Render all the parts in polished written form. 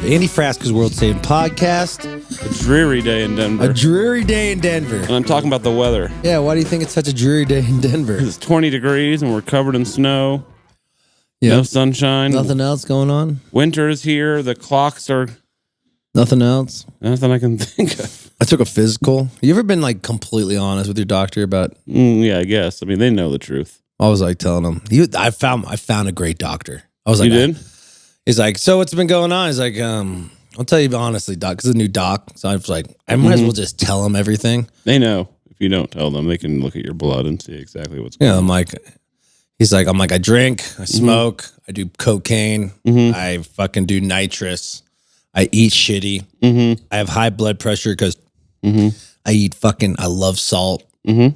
live. Andy Frasco's World Saving Podcast. A dreary day in Denver. A dreary day in Denver. And I'm talking about the weather. Yeah, why do you think it's such a dreary day in Denver? It's 20 degrees and we're covered in snow. Yep. No sunshine. Nothing else going on? Winter is here. The clocks are... Nothing else? Nothing I can think of. I took a physical. You ever been like completely honest with your doctor about... Yeah, I guess. I mean, they know the truth. I was like telling him, I found a great doctor. I was like, you did? He's like, so what's been going on? He's like, I'll tell you honestly, doc, because it's a new doc. So I was like, I might as well just tell him everything. They know. If you don't tell them, they can look at your blood and see exactly what's going on. I'm like, I drink, I smoke, I do cocaine, I fucking do nitrous, I eat shitty, I have high blood pressure because I love salt. And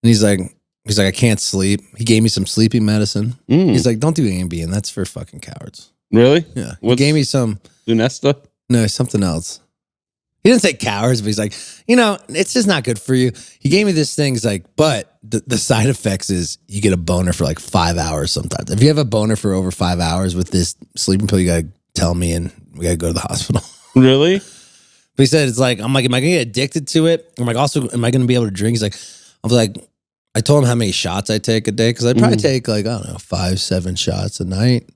he's like, I can't sleep. He gave me some sleeping medicine. He's like, don't do Ambien. That's for fucking cowards. Really? Yeah. He gave me some... Lunesta? No, something else. He didn't say cowards, but he's like, it's just not good for you. He gave me this thing. He's like, but the side effects is you get a boner for like 5 hours sometimes. If you have a boner for over 5 hours with this sleeping pill, you got to tell me and we got to go to the hospital. Really? But he said, I'm like, am I going to get addicted to it? I'm like, also, am I going to be able to drink? He's like, I told him how many shots I take a day because I probably take like, I don't know, 5-7 shots a night.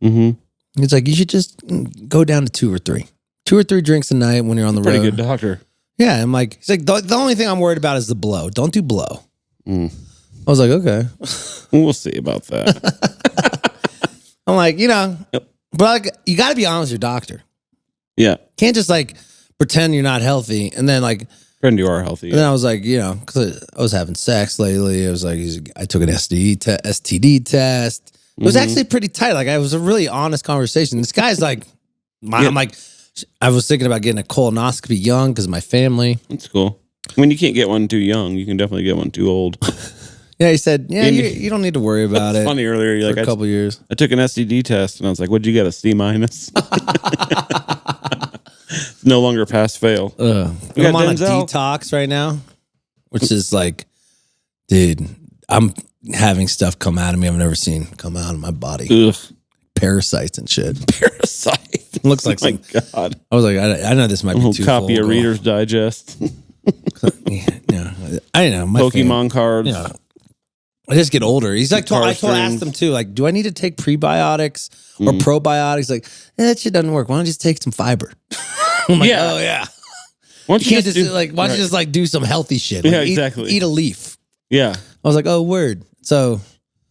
He's like, you should just go down to 2 or 3. 2 or 3 drinks a night when you're on the road. Pretty good doctor. Yeah, I'm like, he's like, the only thing I'm worried about is the blow. Don't do blow. I was like, okay. We'll see about that. I'm like, but like, you got to be honest with your doctor. Yeah. Can't just like pretend you're not healthy and then like. Friend, you are healthy. And then I was like, because I was having sex lately. I was like, I took an STD test. It was actually pretty tight. Like, it was a really honest conversation. This guy's like, I'm like, I was thinking about getting a colonoscopy young because of my family. That's cool. When you can't get one too young, you can definitely get one too old. Yeah, he said, you don't need to worry about it. Funny earlier, you're for a couple years. I took an STD test and I was like, what'd you get, a C-? No longer pass fail. I'm on a detox right now, which is like, dude, I'm having stuff come out of me I've never seen come out of my body. Ugh. Parasites and shit. Parasites. Looks like my God. I was like, I know this might be too copy full of Reader's Digest. I know. My Pokemon cards. Yeah. I just get older. He's like, I asked him too, like, do I need to take prebiotics or probiotics? Like, that shit doesn't work. Why don't you just take some fiber? I'm like, oh yeah. You can't just why don't you just like do some healthy shit? Like, exactly. Eat a leaf. Yeah. I was like, oh, word. So,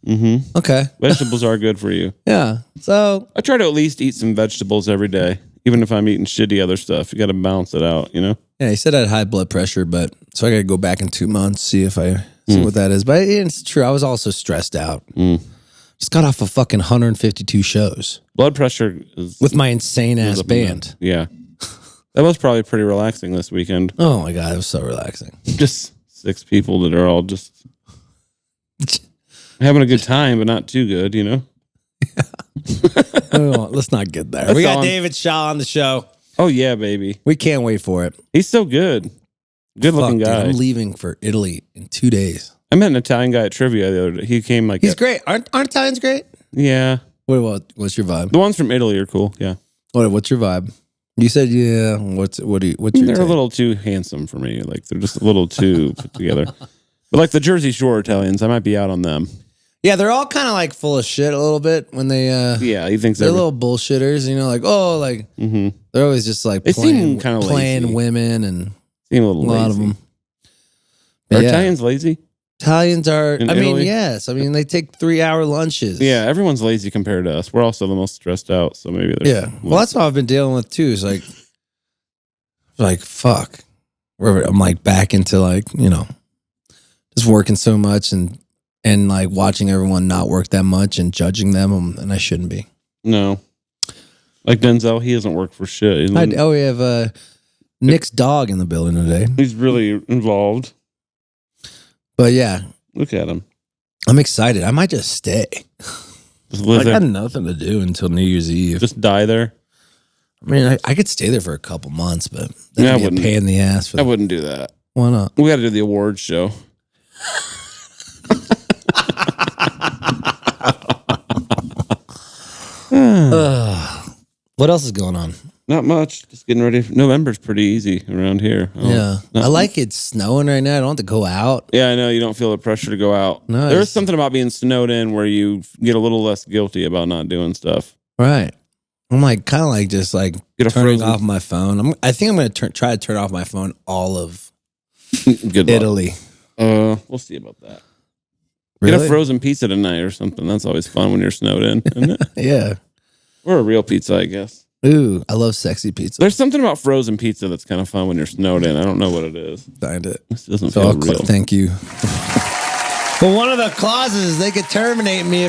okay. Vegetables are good for you. Yeah. So I try to at least eat some vegetables every day, even if I'm eating shitty other stuff. You got to balance it out, Yeah. He said I had high blood pressure, but so I got to go back in 2 months see if I see what that is. But it's true. I was also stressed out. Just got off of fucking 152 shows. Blood pressure is with my insane ass band. Yeah. That was probably pretty relaxing this weekend. Oh my God, it was so relaxing. Just 6 people that are all just having a good time, but not too good, Yeah. Let's not get there. We got David Shaw on the show. Oh yeah, baby. We can't wait for it. He's so good. Good looking guy. Dude, I'm leaving for Italy in 2 days. I met an Italian guy at trivia the other day. He came like he's great. Aren't Italians great? Yeah. What's your vibe? The ones from Italy are cool. Yeah. What's your vibe? You said yeah. What's your They're take? a little too handsome for me. Like they're just a little too put together. But like the Jersey Shore Italians, I might be out on them. Yeah, they're all kind of like full of shit a little bit when they yeah, he thinks they're little bullshitters, they're always just like they seem kind of playing lazy. Women and seem a little lazy. lot of them. Are Italians lazy? Italians are In I mean, Italy? yes. I mean they take 3-hour lunches. Yeah, everyone's lazy compared to us. We're also the most stressed out, so maybe yeah. Well, that's what I've been dealing with too. Is like fuck. I'm like back into like, just working so much and like watching everyone not work that much and judging them, and I shouldn't be. No. Like Denzel, he doesn't work for shit. We have Nick's dog in the building today. He's really involved. But yeah. Look at him. I'm excited. I might just stay. Just live I there. got nothing to do until New Year's Eve. Just die there. I mean, I could stay there for a couple months, but that would be a pain in the ass. I wouldn't do that. Why not? We got to do the awards show. What else is going on? Not much. Just getting ready. November's pretty easy around here. I like it snowing right now. I don't have to go out. Yeah, I know. You don't feel the pressure to go out. No, There's something about being snowed in where you get a little less guilty about not doing stuff. Right. I'm like kind of like just like turning off my phone. I think I'm going to try to turn off my phone all of Italy. We'll see about that. Really? Get a frozen pizza tonight or something. That's always fun when you're snowed in, isn't it? Yeah. Or a real pizza, I guess. Ooh, I love sexy pizza. There's something about frozen pizza that's kind of fun when you're snowed in. I don't know what it is. Find it. This doesn't feel real. Thank you. Well, one of the clauses is they could terminate me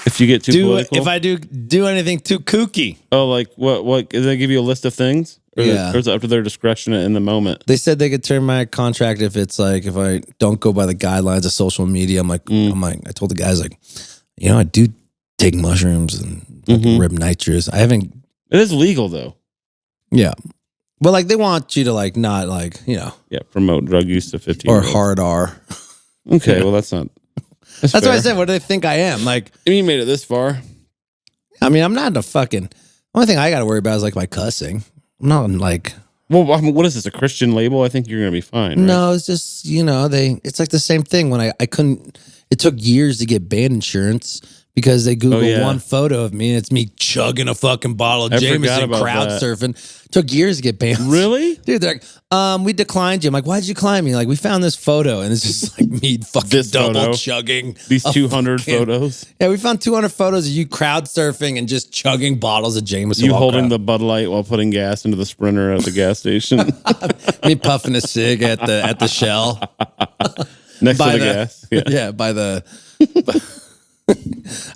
if you get too political? If I do anything too kooky. Oh, like what? Did they give you a list of things? Or or is it up to their discretion in the moment? They said they could terminate my contract if it's like if I don't go by the guidelines of social media. I told the guys like, I do take mushrooms and rib nitrous. I haven't. It is legal though. Yeah, but like they want you to like not like Yeah, promote drug use to 15 or hard R. Okay, well that's not. That's what I said. What do they think I am? Like, you made it this far. I mean, I'm not a fucking. Only thing I got to worry about is like my cussing. I'm not like. Well, I mean, what is this? A Christian label? I think you're gonna be fine. Right? No, it's just it's like the same thing. When I couldn't. It took years to get band insurance because they Googled one photo of me and it's me chugging a fucking bottle of Jameson, crowd surfing. Took years to get banned. Really? Dude, they're like, we declined you. I'm like, why'd you decline me? Like, we found this photo and it's just like me fucking double chugging. These 200 photos? Yeah, we found 200 photos of you crowd surfing and just chugging bottles of Jameson. You holding the Bud Light while putting gas into the Sprinter at the gas station. Me puffing a cig at the Shell. Next to the gas. Yeah, by the...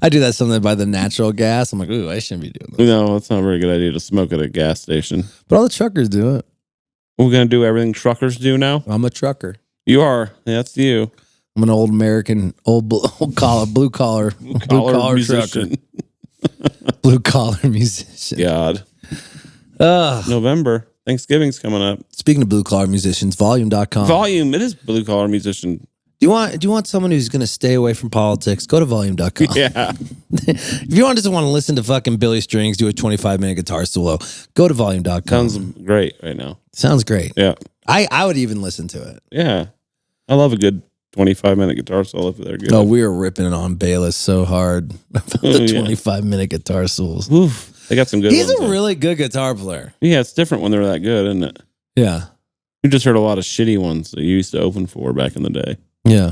I do that something by the natural gas. I'm like, ooh, I shouldn't be doing that. No, it's not a very good idea to smoke at a gas station. But all the truckers do it. We're going to do everything truckers do now? I'm a trucker. You are. That's you. I'm an old American, blue collar trucker. Blue collar musician. God. November. Thanksgiving's coming up. Speaking of blue collar musicians, volume.com. Volume. It is blue collar musician. Do you want someone who's going to stay away from politics? Go to volume.com. Yeah. If you just want to listen to fucking Billy Strings do a 25-minute guitar solo, go to volume.com. Sounds great right now. Sounds great. Yeah. I would even listen to it. Yeah. I love a good 25-minute guitar solo if they're good. Oh, we were ripping it on Bayless so hard about the 25-minute guitar solos. Oof. They got some good ones. He's a really good guitar player. Yeah, it's different when they're that good, isn't it? Yeah. You just heard a lot of shitty ones that you used to open for back in the day. Yeah.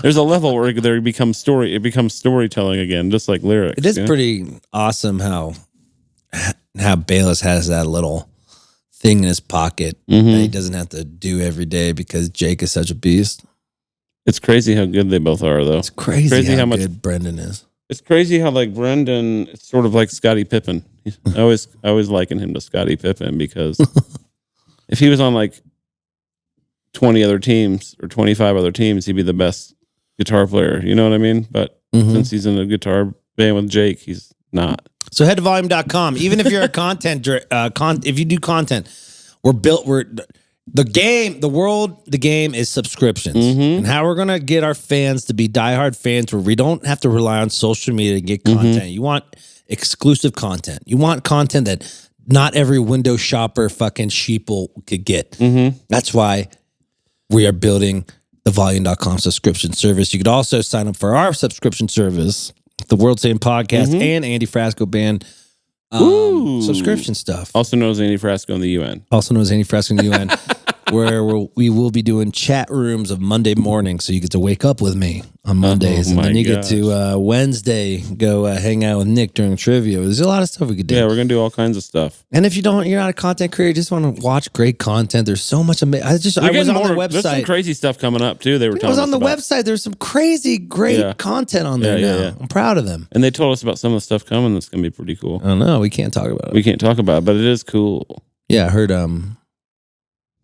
There's a level where it becomes storytelling again, just like lyrics. It is pretty awesome how Bayless has that little thing in his pocket that he doesn't have to do every day because Jake is such a beast. It's crazy how good they both are, though. It's crazy how good Brendan is. It's crazy how like Brendan, it's sort of like Scottie Pippen. I always liken him to Scottie Pippen because if he was on like 20 other teams or 25 other teams, he'd be the best guitar player. You know what I mean? But since he's in a guitar band with Jake, he's not. So head to volume.com. Even if you're a if you do content, the game is subscriptions. And how we're going to get our fans to be diehard fans where we don't have to rely on social media to get content. You want exclusive content. You want content that not every window shopper fucking sheeple could get. That's why we are building the volume.com subscription service. You could also sign up for our subscription service, the World Same Podcast and Andy Frasco Band subscription stuff. Also known as Andy Frasco in the UN. Where we will be doing chat rooms of Monday morning. So you get to wake up with me on Mondays. And then you get to Wednesday go hang out with Nick during trivia. There's a lot of stuff we could do. Yeah, we're going to do all kinds of stuff. And if you're not a content creator, you just want to watch great content. There's so much amazing. I was on the website. There's some crazy stuff coming up too. They were telling us on the website. There's some crazy, great content on there now. I'm proud of them. And they told us about some of the stuff coming that's going to be pretty cool. I don't know. We can't talk about it. We can't talk about it, but it is cool. Yeah, I heard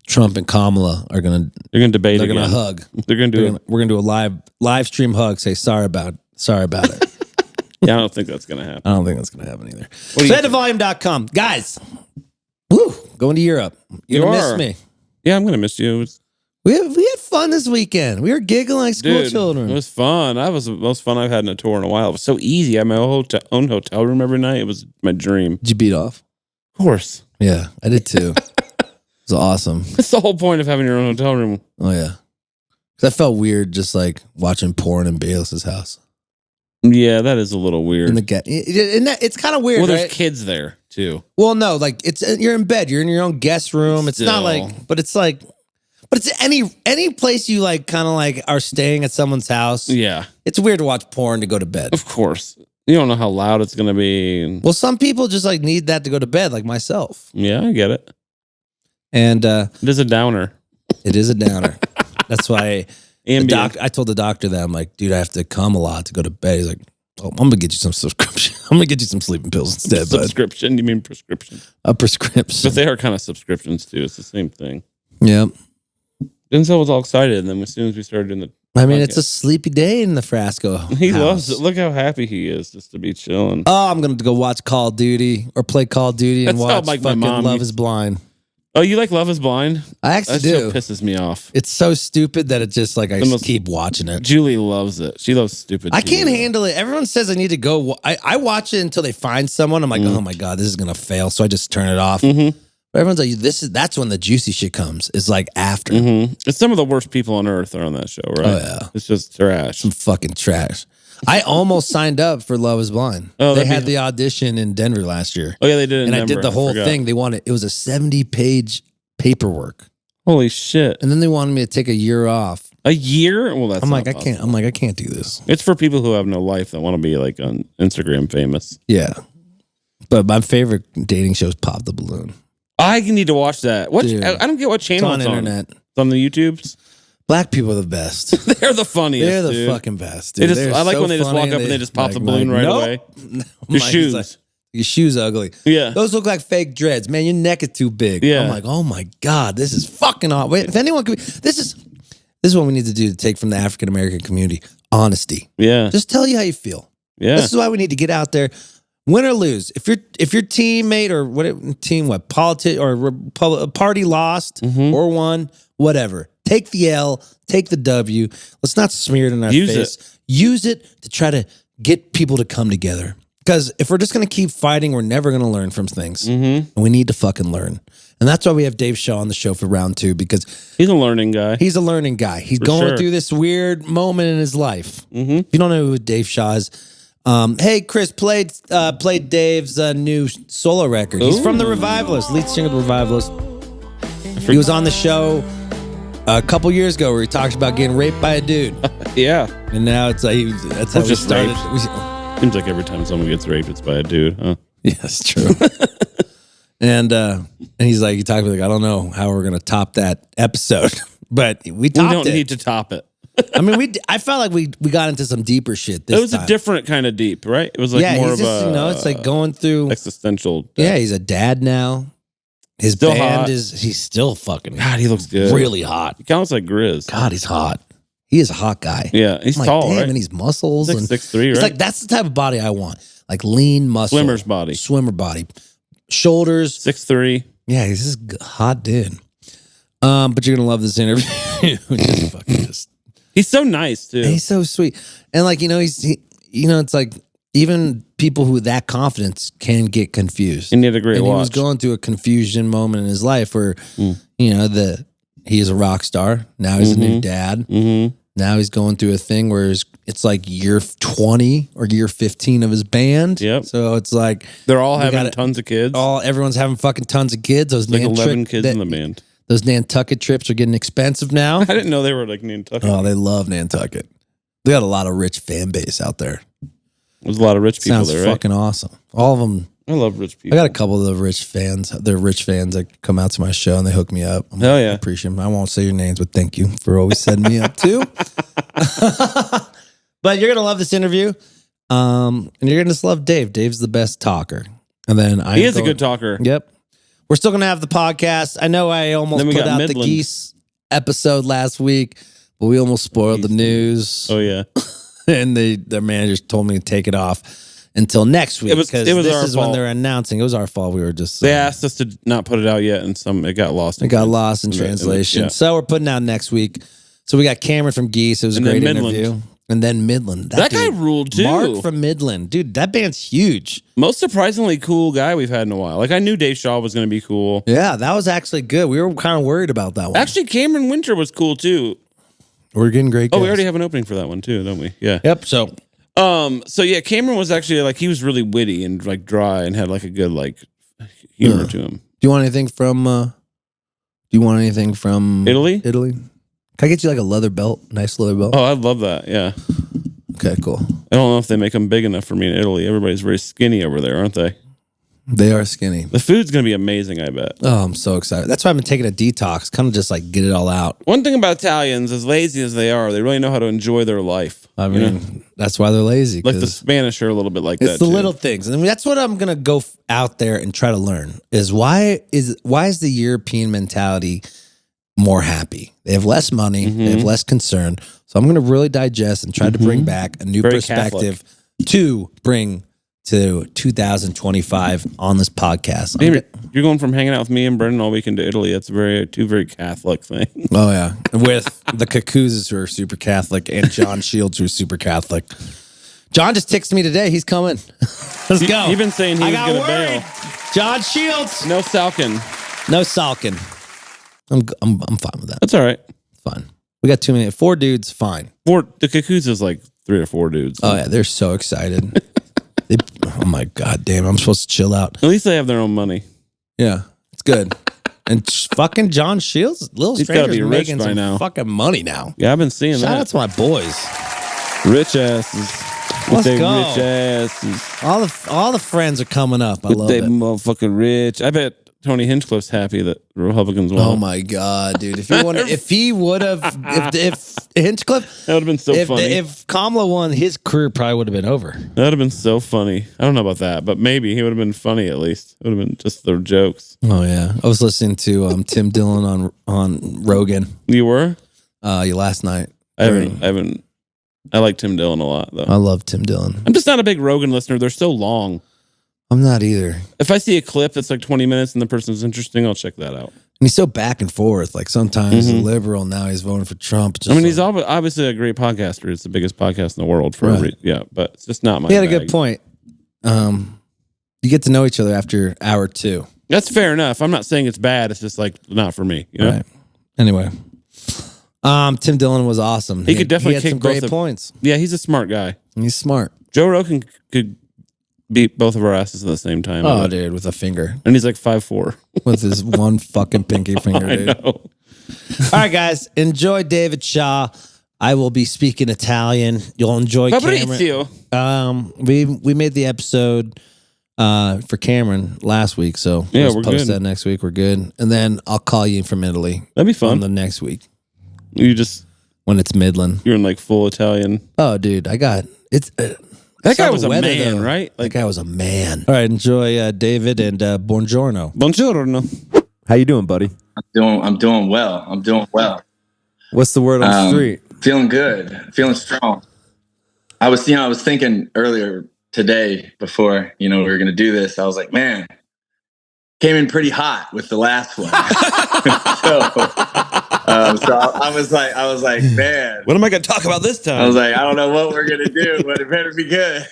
Trump and Kamala are gonna debate. They're gonna hug. We're gonna do a live stream hug. Say sorry about it. Yeah, I don't think that's gonna happen. I don't think that's gonna happen either. So head to volume.com, guys. Woo, going to Europe. You're gonna miss me. Yeah, I'm gonna miss you. We had fun this weekend. We were giggling like school children. It was fun. That was the most fun I've had in a tour in a while. It was so easy. I had my own hotel room every night. It was my dream. Did you beat off? Of course. Yeah, I did too. It was awesome. That's the whole point of having your own hotel room. Oh, yeah. Because I felt weird just like watching porn in Bayless's house. Yeah, that is a little weird. It's kind of weird. Well, there's right? kids there too. Well, no, like you're in bed. You're in your own guest room. It's not like, but it's any place you like kind of like are staying at someone's house. Yeah. It's weird to watch porn to go to bed. Of course. You don't know how loud it's going to be. Well, some people just like need that to go to bed, like myself. Yeah, I get it. And it is a downer. It is a downer. That's why I told the doctor that I'm like, dude, I have to come a lot to go to bed. He's like, oh, I'm gonna get you some subscription. I'm gonna get you some sleeping pills instead. Subscription? You mean prescription? A prescription. But they are kind of subscriptions too. It's the same thing. Yeah. Denzel was all excited, and then as soon as we started doing the it's a sleepy day in the Frasco. He loves it. Look how happy he is just to be chilling. Oh, I'm gonna go watch Call of Duty or play Call of Duty and watch like fucking my mom. Love Is Blind. Oh, you like Love Is Blind? I actually do. That pisses me off. It's so stupid that it just like I just keep watching it. Julie loves it. She loves stupid. I can't handle it. Everyone says I need to go. I watch it until they find someone. I'm like, oh my god, this is gonna fail. So I just turn it off. Mm-hmm. But everyone's like, that's when the juicy shit comes. It's like after. Mm-hmm. It's some of the worst people on earth are on that show, right? Oh yeah, it's just trash. Some fucking trash. I almost signed up for Love Is Blind. Oh, they had the audition in Denver last year. Oh yeah, they did. And I did the whole thing. They wanted it was a 70-page paperwork. Holy shit! And then they wanted me to take a year off. A year? Well, that's. I'm like, I can't. I'm like, I can't do this. It's for people who have no life that want to be like on Instagram famous. Yeah, but my favorite dating show is Pop the Balloon. I need to watch that. What? I don't get what channel it's on. Internet. It's on the YouTubes. Black people are the best. They're the funniest. They're the dude. fucking best. Dude. I like when they just walk up and they just pop the balloon right away. Your shoes. Like, your shoes ugly. Yeah. Those look like fake dreads. Man, your neck is too big. Yeah. I'm like, oh my God, this is fucking hot. Wait, if anyone could be, this is what we need to do to take from the African American community. Honesty. Yeah. Just tell you how you feel. Yeah. This is why we need to get out there. Win or lose, if your teammate or party lost or won, whatever, take the L, take the W. Let's not smear it in our face. Use it to try to get people to come together. Because if we're just going to keep fighting, we're never going to learn from things, and we need to fucking learn. And that's why we have Dave Shaw on the show for round 2, because he's a learning guy. He's a learning guy. He's going through this weird moment in his life. If you don't know who Dave Shaw is. Hey, Chris, played Dave's new solo record. He's from the Revivalists, lead singer of the Revivalists. He was on the show a couple years ago where he talks about getting raped by a dude. Yeah. And now it's like, that's how we started. Seems like every time someone gets raped, it's by a dude, huh? Yeah, it's true. and he's like, he talked about, like, I don't know how we're going to top that episode, but we don't need to top it. I mean, I felt like we got into some deeper shit this time. It was a different kind of deep, right? It was like more of a... it's like going through... existential... Yeah, he's a dad now. His still band hot. he's still fucking... God, he looks good. Really hot. He kind of looks like Grizz. God, he's hot. He is a hot guy. Yeah, he's tall, damn, right? And he's muscles. 6'3", right? It's like, that's the type of body I want. Like lean muscle. Swimmer body. Shoulders. 6'3". Yeah, he's just a hot dude. But you're going to love this interview. He's so nice too. He's so sweet, and like it's like even people who that confidence can get confused. And he had a great watch. He was going through a confusion moment in his life where he is a rock star. Now he's a new dad. Now he's going through a thing where it's like year 20 or year 15 of his band. Yep. So it's like they're all having tons of kids. Everyone's having fucking tons of kids. Those like 11 kids in the band. Those Nantucket trips are getting expensive now. I didn't know they were like Nantucket. Oh, they love Nantucket. They got a lot of rich fan base out there. There's a lot of rich people Sounds there, fucking awesome. All of them. I love rich people. I got a couple of the rich fans. They're rich fans that come out to my show and they hook me up. Hell yeah. I appreciate them. I won't say your names, but thank you for always setting me up too. But you're going to love this interview. And you're going to just love Dave. Dave's the best talker. And then he is a good talker. Yep. We're still going to have the podcast. I know I almost put out the geese episode last week, but we almost spoiled the news. Oh, yeah. And their managers told me to take it off until next week. This is when they're announcing. It was our fault. We were just... They asked us to not put it out yet, and it got lost. It got lost in translation. So we're putting out next week. So we got Cameron from Geese. It was a great interview. And then Midland. That guy ruled too. Mark from Midland. Dude, that band's huge. Most surprisingly cool guy we've had in a while. Like, I knew Dave Shaw was going to be cool. Yeah, that was actually good. We were kind of worried about that one. Actually, Cameron Winter was cool too. We're getting great guys. Oh, we already have an opening for that one too, don't we? Yeah. Yep. So yeah, Cameron was actually like, he was really witty and like dry and had like a good like humor to him. Do you want anything from Italy? Italy? Can I get you like a leather belt? Nice leather belt? Oh, I'd love that. Yeah. Okay, cool. I don't know if they make them big enough for me in Italy. Everybody's very skinny over there, aren't they? They are skinny. The food's going to be amazing, I bet. Oh, I'm so excited. That's why I've been taking a detox, kind of just like get it all out. One thing about Italians, as lazy as they are, they really know how to enjoy their life. I mean, that's why they're lazy. Like the Spanish are a little bit like that. It's the little things. And that's what I'm going to go out there and try to learn is why is the European mentality more happy? They have less money. They have less concern. So I'm going to really digest and try to bring back a new perspective to bring to 2025 on this podcast. You're going from hanging out with me and Brendan all weekend to Italy. That's two very Catholic things. Oh, yeah. With the Cacuzes who are super Catholic and John Shields who are super Catholic. John just texted me today. He's coming. Let's go. You've been saying he was going to bail. John Shields. No Salkin. No Salkin. I'm fine with that. That's all right. Fine. We got 2 minutes. 4 dudes, fine. The Cacuzes is like 3 or 4 dudes. Oh, yeah. They're so excited. Oh, my God damn. I'm supposed to chill out. At least they have their own money. Yeah. It's good. And fucking John Shields, Little Stranger's making some now. fucking money now. Yeah, I've been seeing that. Shout out to my boys. Rich asses. Let's go. Rich asses. All the friends are coming up. I love it. Motherfucking rich. I bet Tony Hinchcliffe's happy that the Republicans won. Oh my God, dude! If Hinchcliffe, that would have been so funny. If Kamala won, his career probably would have been over. That would have been so funny. I don't know about that, but maybe he would have been funny at least. It would have been just the jokes. Oh yeah, I was listening to Tim Dillon on Rogan. You were? Last night. I haven't. I like Tim Dillon a lot though. I love Tim Dillon. I'm just not a big Rogan listener. They're so long. I'm not either. If I see a clip that's like 20 minutes and the person's interesting, I'll check that out. And he's so back and forth. Like sometimes he's a liberal, now he's voting for Trump. He's obviously a great podcaster. It's the biggest podcast in the world for but it's just not my He had bag. a good point. You get to know each other after hour 2. That's fair enough. I'm not saying it's bad. It's just like not for me. You know? Right. Anyway. Tim Dillon was awesome. He could definitely had kick some great points. Yeah, he's a smart guy. He's smart. Joe Rogan could beat both of our asses at the same time. Oh, dude, with a finger. And he's like 5'4". With his one fucking pinky finger, dude. I know. All right, guys. Enjoy David Shaw. I will be speaking Italian. You'll enjoy Fabrizio. Cameron. We made the episode for Cameron last week, so we're post good. that next week. We're good. And then I'll call you from Italy. That'd be fun. On the next week. When it's Midland. You're in like full Italian. Oh, dude, it's... that guy was a man, though. right? Like, that guy was a man. All right, enjoy David and buongiorno. Buongiorno. How you doing, buddy? I'm doing well. What's the word on the street? Feeling good. Feeling strong. I was thinking earlier today before, we were going to do this. I was like, man, came in pretty hot with the last one. So I was like, man, what am I going to talk about this time? I was like, I don't know what we're going to do, but it better be good.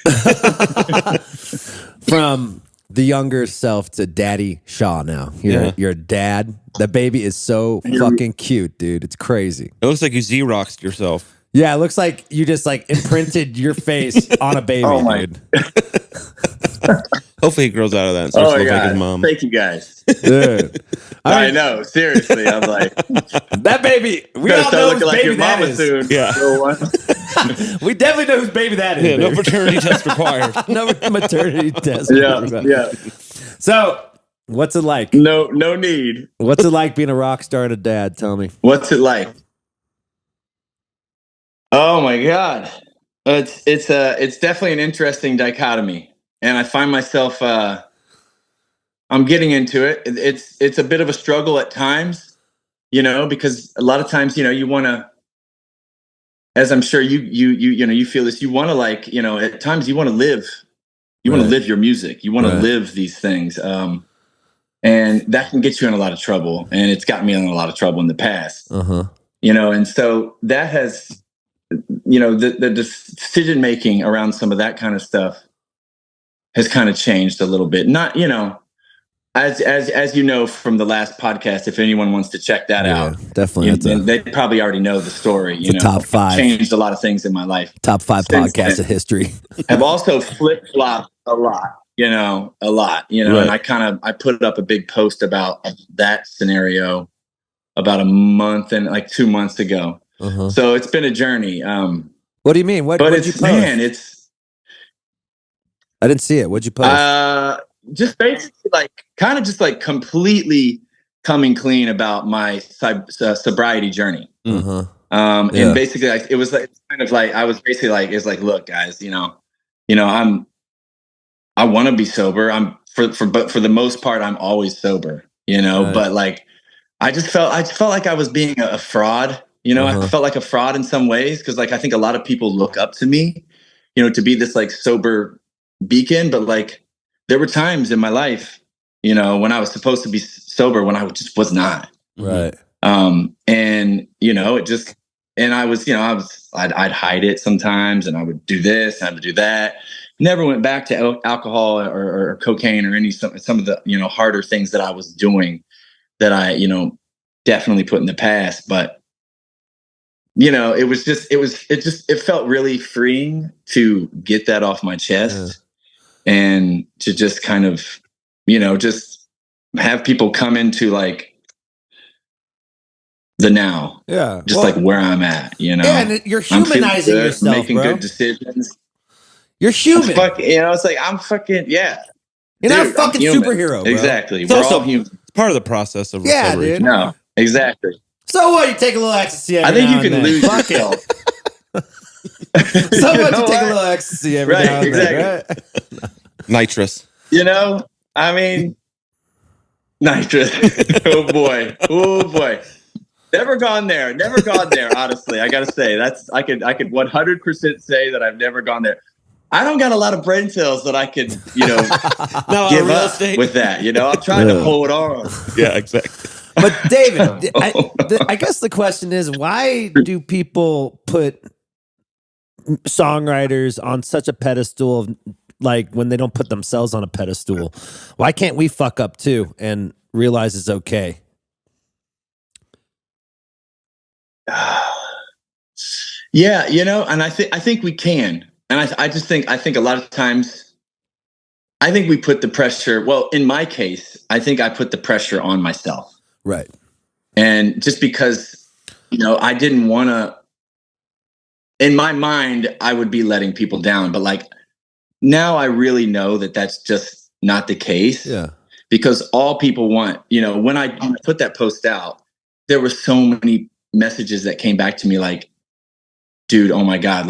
From the younger self to Daddy Shaw now. You're a dad. The baby is so fucking cute, dude. It's crazy. It looks like you Xeroxed yourself. Yeah, it looks like you just like imprinted your face on a baby, dude. Hopefully he grows out of that and starts to look like his mom. Thank you guys. Dude. I know, seriously. I'm like, that baby, we all know whose baby that is. Soon. Yeah. We definitely know whose baby that is. Yeah, no paternity test required. No maternity test. Yeah. So, what's it like? No need. What's it like being a rock star and a dad? Tell me. What's it like? Oh my God. It's definitely an interesting dichotomy. And I find myself I'm getting into it. It's a bit of a struggle at times, because a lot of times, you want to, as I'm sure you feel this, you want to at times you want to live, want to live your music. You want to live these things. And that can get you in a lot of trouble. And it's gotten me in a lot of trouble in the past. and so that has, the decision making around some of that kind of stuff has kind of changed a little bit. Not, as you know from the last podcast, if anyone wants to check that out, definitely. They probably already know the story. The top 5 changed a lot of things in my life. Top 5 podcasts in history. Have also flip flopped a lot. Right. And I put up a big post about that scenario about a month and like 2 months ago. So it's been a journey. What do you mean? What did you post? Man, I didn't see it. What'd you post? Just basically just completely coming clean about my sobriety journey. And basically it was I was basically it's look, guys, I want to be sober. But for the most part, I'm always sober, right. But I felt like I was being a fraud, I felt like a fraud in some ways. Cause I think a lot of people look up to me, to be this sober beacon. But there were times in my life, when I was supposed to be sober, when I just was not. Right. And it just, and I'd hide it sometimes, and I would do this and I would do that. Never went back to alcohol or cocaine or some of the, harder things that I was doing that I, definitely put in the past. But, it felt really freeing to get that off my chest and to just kind of, just have people come into the now. Yeah. Just where I'm at, Yeah, and you're humanizing yourself, making bro. good decisions. You're human. It's I'm fucking, yeah. You're not a fucking superhero, bro. Exactly. It's We're also all human. It's part of the process of recovery. Yeah, dude. No, exactly. So what? You take a little ecstasy every I think now you can and then. lose Fuck yourself. So what? You take a little ecstasy every now and then, right? Nitrous. Nitrous. Oh boy. Never gone there. Honestly, I gotta say I could 100% say that I've never gone there. I don't got a lot of brain cells that I could, give up with that. I'm trying to hold on. Yeah, exactly. But David, I guess the question is, why do people put songwriters on such a pedestal of, when they don't put themselves on a pedestal? Why can't we fuck up too and realize it's okay? Yeah, and I think we can. And I think a lot of times, I think we put the pressure. Well, in my case, I think I put the pressure on myself. Right. And just because, I didn't want to, in my mind, I would be letting people down. But now I really know that that's just not the case. Yeah. Because all people want, when I put that post out, there were so many messages that came back to me dude, oh my God,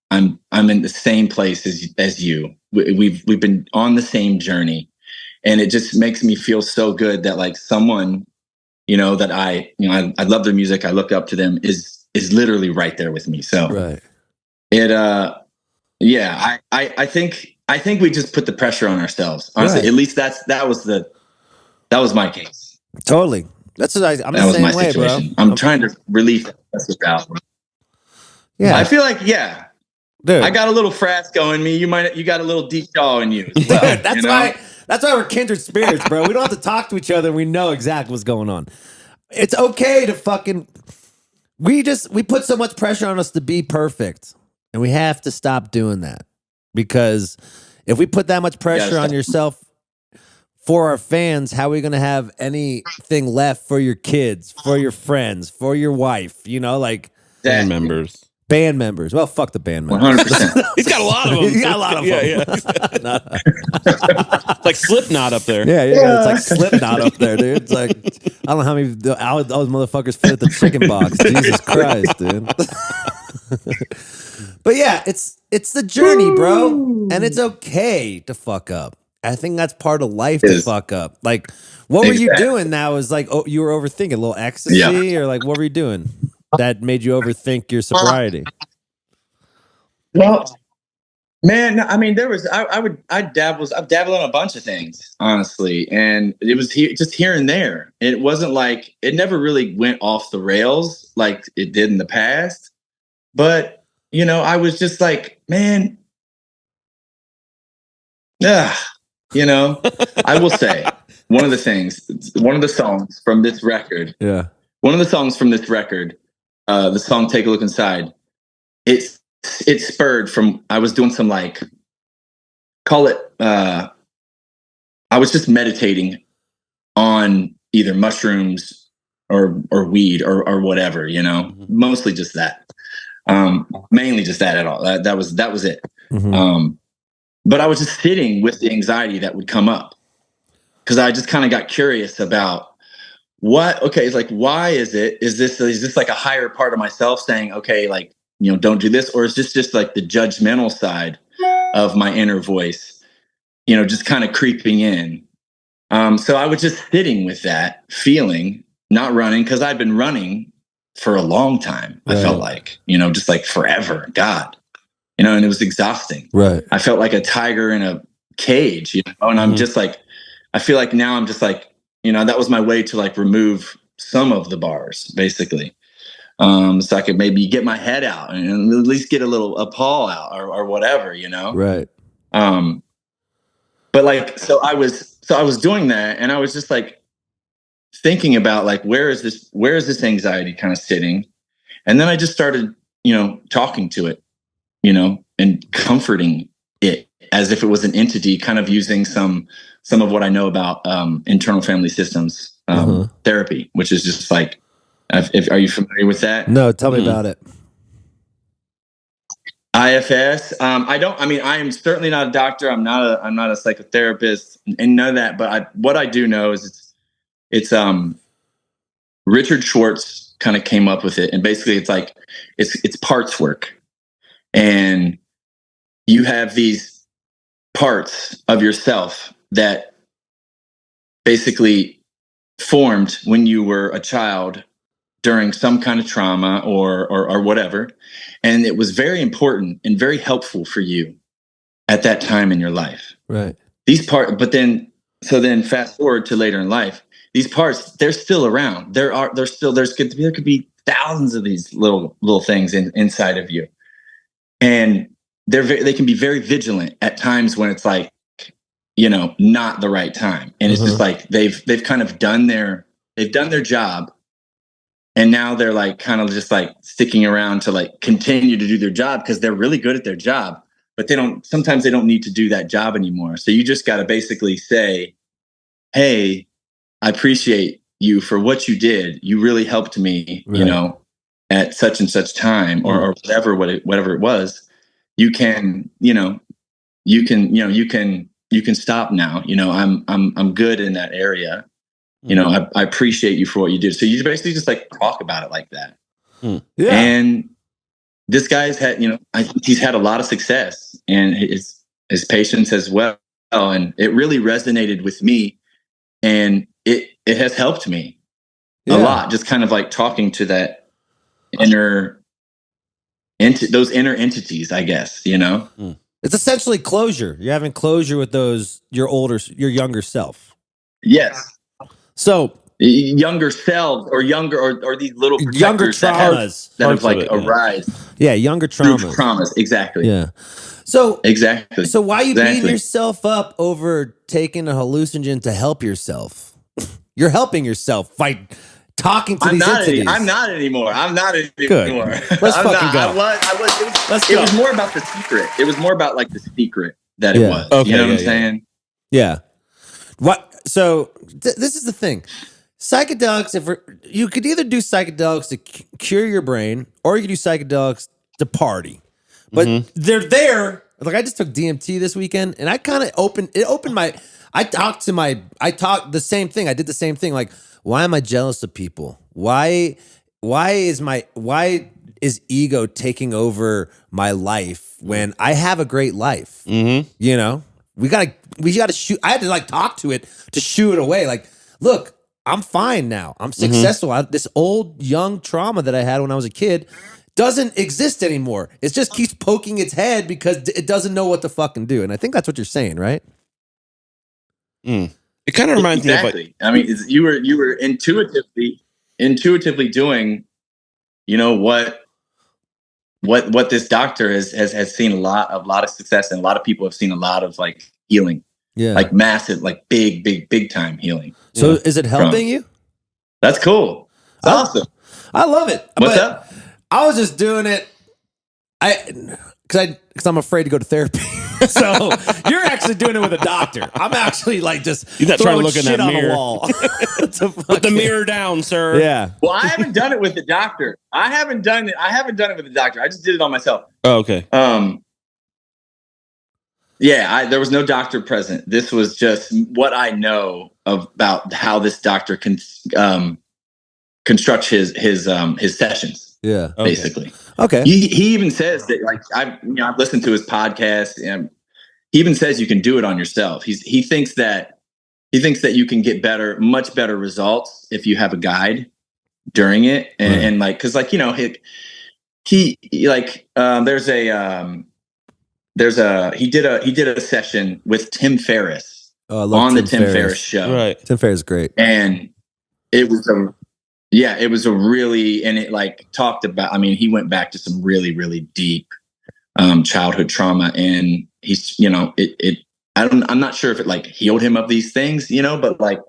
I'm in the same place as you. We've been on the same journey, and it just makes me feel so good that someone, that I love their music, I look up to them, is literally right there with me. So right. I think we just put the pressure on ourselves. Honestly, right. At least that was my case. Totally. That's what I'm the same way, situation. Bro. I'm trying to relieve that out. Yeah. I feel dude, I got a little Frasco in me. You got a little deep jaw in you as well. Dude, that's why we're kindred spirits, bro. We don't have to talk to each other. We know exactly what's going on. It's okay to fucking. We put so much pressure on us to be perfect, and we have to stop doing that, because if we put that much pressure on yourself for our fans, how are we going to have anything left for your kids, for your friends, for your wife? Band members. Band members. Well, fuck the band members. 100%. He's got a lot of them. He's got a lot of them. Yeah. It's like Slipknot up there. Yeah. It's like Slipknot up there, dude. It's like, I don't know how many all those motherfuckers fit at the chicken box. Jesus Christ, dude. But yeah, it's the journey, bro. And it's okay to fuck up. I think that's part of life to fuck up. What were you doing now? Is you were overthinking a little ecstasy, or what were you doing that made you overthink your sobriety? Well, Man, I mean, I've dabbled in a bunch of things, honestly. And it was just here and there. It wasn't like, it never really went off the rails like it did in the past. But, I was just like, man, I will say one of the songs from this record, Yeah. the song Take a Look Inside, it spurred from, I was doing some like, call it, I was just meditating on either mushrooms or weed or whatever, mostly just that. Mainly just that at all. That was it. Mm-hmm. But I was just sitting with the anxiety that would come up because I just kind of got curious about it's like, why is this like a higher part of myself saying, okay, like, don't do this? Or is this just like the judgmental side of my inner voice, just kind of creeping in? So I was just sitting with that feeling, not running, because I'd been running for a long time. Right. I felt like, just like forever, God, and it was exhausting. Right. I felt like a tiger in a cage, and I'm just like, I feel like now I'm just like, that was my way to like remove some of the bars, basically. So I could maybe get my head out and at least get a paw out or whatever, Right. But like, so I was doing that, and I was just like thinking about like, where is this anxiety kind of sitting? And then I just started, talking to it, and comforting it as if it was an entity, kind of using some of what I know about internal family systems therapy, which is just like, are you familiar with that? No, tell me about it. IFS. I am certainly not a doctor. I'm not a psychotherapist and none of that. But what I do know is it's Richard Schwartz kind of came up with it, and basically it's like it's parts work, and you have these parts of yourself that basically formed when you were a child during some kind of trauma or whatever. And it was very important and very helpful for you at that time in your life. Right. But then fast forward to later in life, these parts, they're still around. There could be thousands of these little things inside of you. And they can be very vigilant at times when it's like, not the right time. And it's just like, they've kind of done their job. And now they're like kind of just like sticking around to like continue to do their job because they're really good at their job, but sometimes they don't need to do that job anymore. So you just got to basically say, hey, I appreciate you for what you did. You really helped me, right, at such and such time or whatever it was. You can stop now. I'm good in that area. I appreciate you for what you did. So you basically just like talk about it like that. Yeah. And this guy's had, I think he's had a lot of success, and his patience as well. And it really resonated with me, and it has helped me a lot. Just kind of like talking to that those inner entities, I guess, It's essentially closure. You're having closure with your younger self. Yes. So younger selves or these little younger traumas that have like arise. Yeah, younger traumas. Exactly. Yeah. So exactly. So why are you beating yourself up over taking a hallucinogen to help yourself? You're helping yourself by talking to these entities. I'm not anymore. Good. Let's fucking go. It was more about the secret. It was more about like the secret that it was. Okay, you know what I'm saying? Yeah. What? So this is the thing. Psychedelics, you could either do psychedelics to cure your brain, or you could do psychedelics to party. But they're there. Like I just took DMT this weekend, and I kind of opened my. I talked the same thing. I did the same thing. Like, why am I jealous of people? Why is ego taking over my life when I have a great life? We gotta shoot. I had to like talk to it to shoo it away. Like, look, I'm fine now. I'm successful. This old young trauma that I had when I was a kid doesn't exist anymore. It just keeps poking its head because it doesn't know what to fucking do. And I think that's what you're saying, right? It kind of reminds me of exactly. I mean, you were intuitively doing, you know, what this doctor has seen a lot of success, and a lot of people have seen a lot of like healing, like massive, like big time healing. So is it helping you? That's cool. It's awesome. I love it. What's up? I was just doing it. Because I'm afraid to go to therapy. So you're actually doing it with a doctor. I'm actually like just You're not trying to throwing look in shit that on mirror. the wall. Put the mirror down, sir. Yeah. Well, I haven't done it with the doctor. I haven't done it with the doctor. I just did it on myself. Oh, okay. Yeah, there was no doctor present. This was just what I know about how this doctor can construct his sessions. Yeah. Basically. Okay. He even says that, like, I've listened to his podcast, and he even says you can do it on yourself. He thinks that you can get much better results if you have a guide during it, and like, because like, you know, he like he did a session with Tim Ferriss on the Tim Ferriss show. Right. Tim Ferriss is great, and it was a really, and it like talked about, I mean, he went back to some really, really deep childhood trauma, and he's, you know, I'm not sure if it like healed him of these things, you know, but like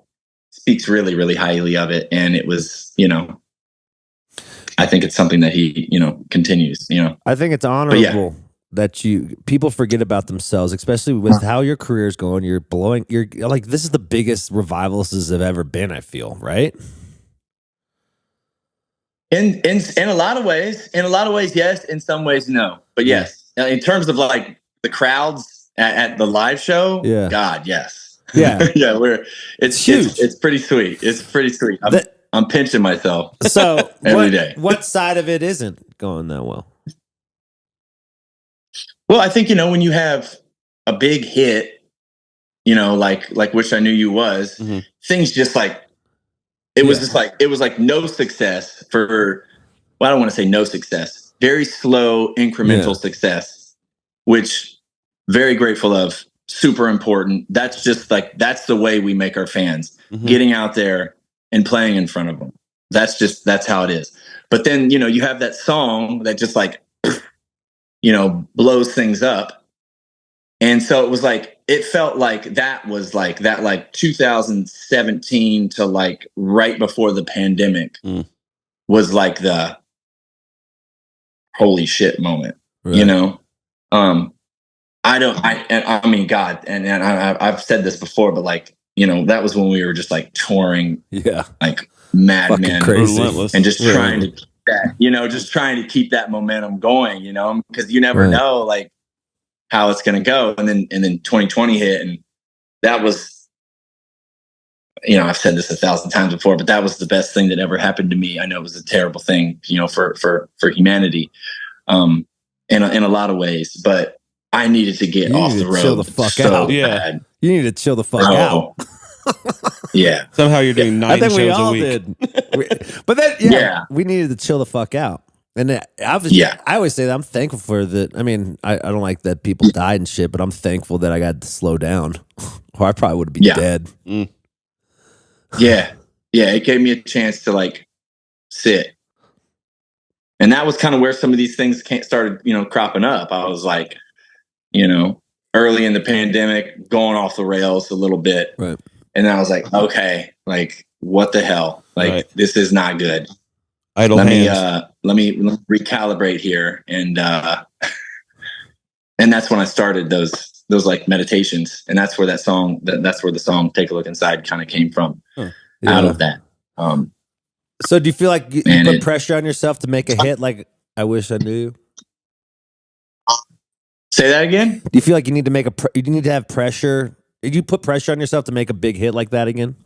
speaks really, really highly of it. And it was, you know, I think it's something that he, you know, continues, you know. I think it's honorable that people forget about themselves, especially with how your career is going. You're like, this is the biggest revivalists have ever been, I feel, right? In a lot of ways, yes. In some ways, no. But yes, in terms of like the crowds at the live show, God, yes, yeah, yeah. It's huge. It's pretty sweet. It's pretty sweet. I'm pinching myself. So every day. What side of it isn't going that well? Well, I think, you know, when you have a big hit, you know, like Wish I Knew You was, things just like. It was just like, it was like no success for, well, I don't want to say no success, very slow incremental success, which very grateful of, super important. That's just like, that's the way we make our fans, getting out there and playing in front of them. That's how it is. But then, you know, you have that song that just like, you know, blows things up. And so it was like, it felt like that was like that, like 2017 to like right before the pandemic was like the holy shit moment, you know? I mean, God, and I've said this before, but like, you know, that was when we were just like touring, like madmen, and just trying to keep that, you know, keep that momentum going, you know, because you never know, like, how it's going to go. And then 2020 hit, and that was, you know, I've said this 1,000 times before, but that was the best thing that ever happened to me. I know it was a terrible thing, you know, for humanity, in a lot of ways, but I needed to get off the road. Chill the fuck out. Yeah. You need to chill the fuck out. Yeah. Somehow you're doing 9 shows a week. But then, we needed to chill the fuck out. And I always say that I'm thankful for that. I mean, I don't like that people died and shit, but I'm thankful that I got to slow down, or I probably would have been dead. Yeah. It gave me a chance to like sit. And that was kind of where some of these things started, you know, cropping up. I was like, you know, early in the pandemic, going off the rails a little bit. Right. And then I was like, okay, like, what the hell? Like, this is not good. Idle hands. Let me recalibrate here, and that's when I started those like meditations, and that's where that's where the song "Take a Look Inside" kind of came from, out of that. So, do you feel like you put pressure on yourself to make a hit? Like, I wish I knew. Say that again. Do you feel like you need to you need to have pressure? Did you put pressure on yourself to make a big hit like that again?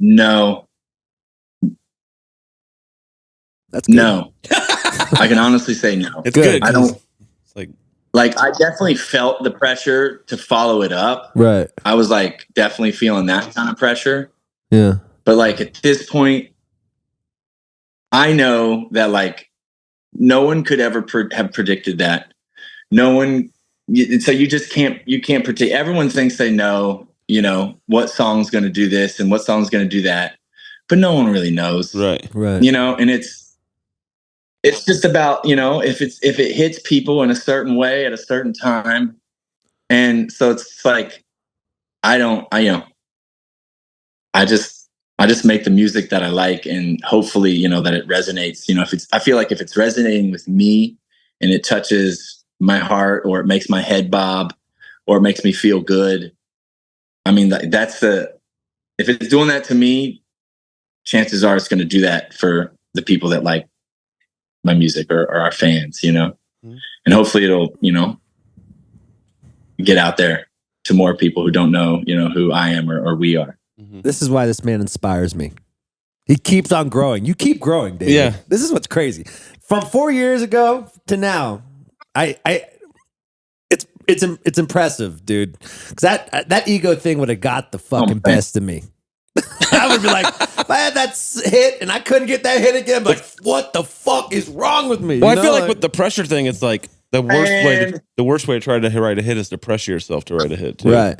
No. That's good. No. I can honestly say no. It's good. I don't. It's like like I definitely felt the pressure to follow it up. Right. I was like definitely feeling that kind of pressure. Yeah. But like at this point, I know that like no one could ever have predicted that. No one. So you just can't predict. Everyone thinks they know, you know, what song's going to do this and what song's going to do that, but no one really knows. Right. You know, and it's just about, you know, if it hits people in a certain way at a certain time. And so it's like, I just make the music that I like, and hopefully, you know, that it resonates. You know, I feel like if it's resonating with me and it touches my heart, or it makes my head bob, or it makes me feel good. I mean, if it's doing that to me, chances are it's going to do that for the people that like my music or our fans, you know, and hopefully it'll, you know, get out there to more people who don't know, you know, who I am or we are. This is why this man inspires me. He keeps on growing. You keep growing, David. Yeah. This is what's crazy. From 4 years ago to now, it's impressive, dude. Because that ego thing would have got the fucking best of me. I would be like, if I had that hit and I couldn't get that hit again, like, what the fuck is wrong with me? Well, I feel like with the pressure thing, it's like the worst way to try to write a hit is to pressure yourself to write a hit too. Right.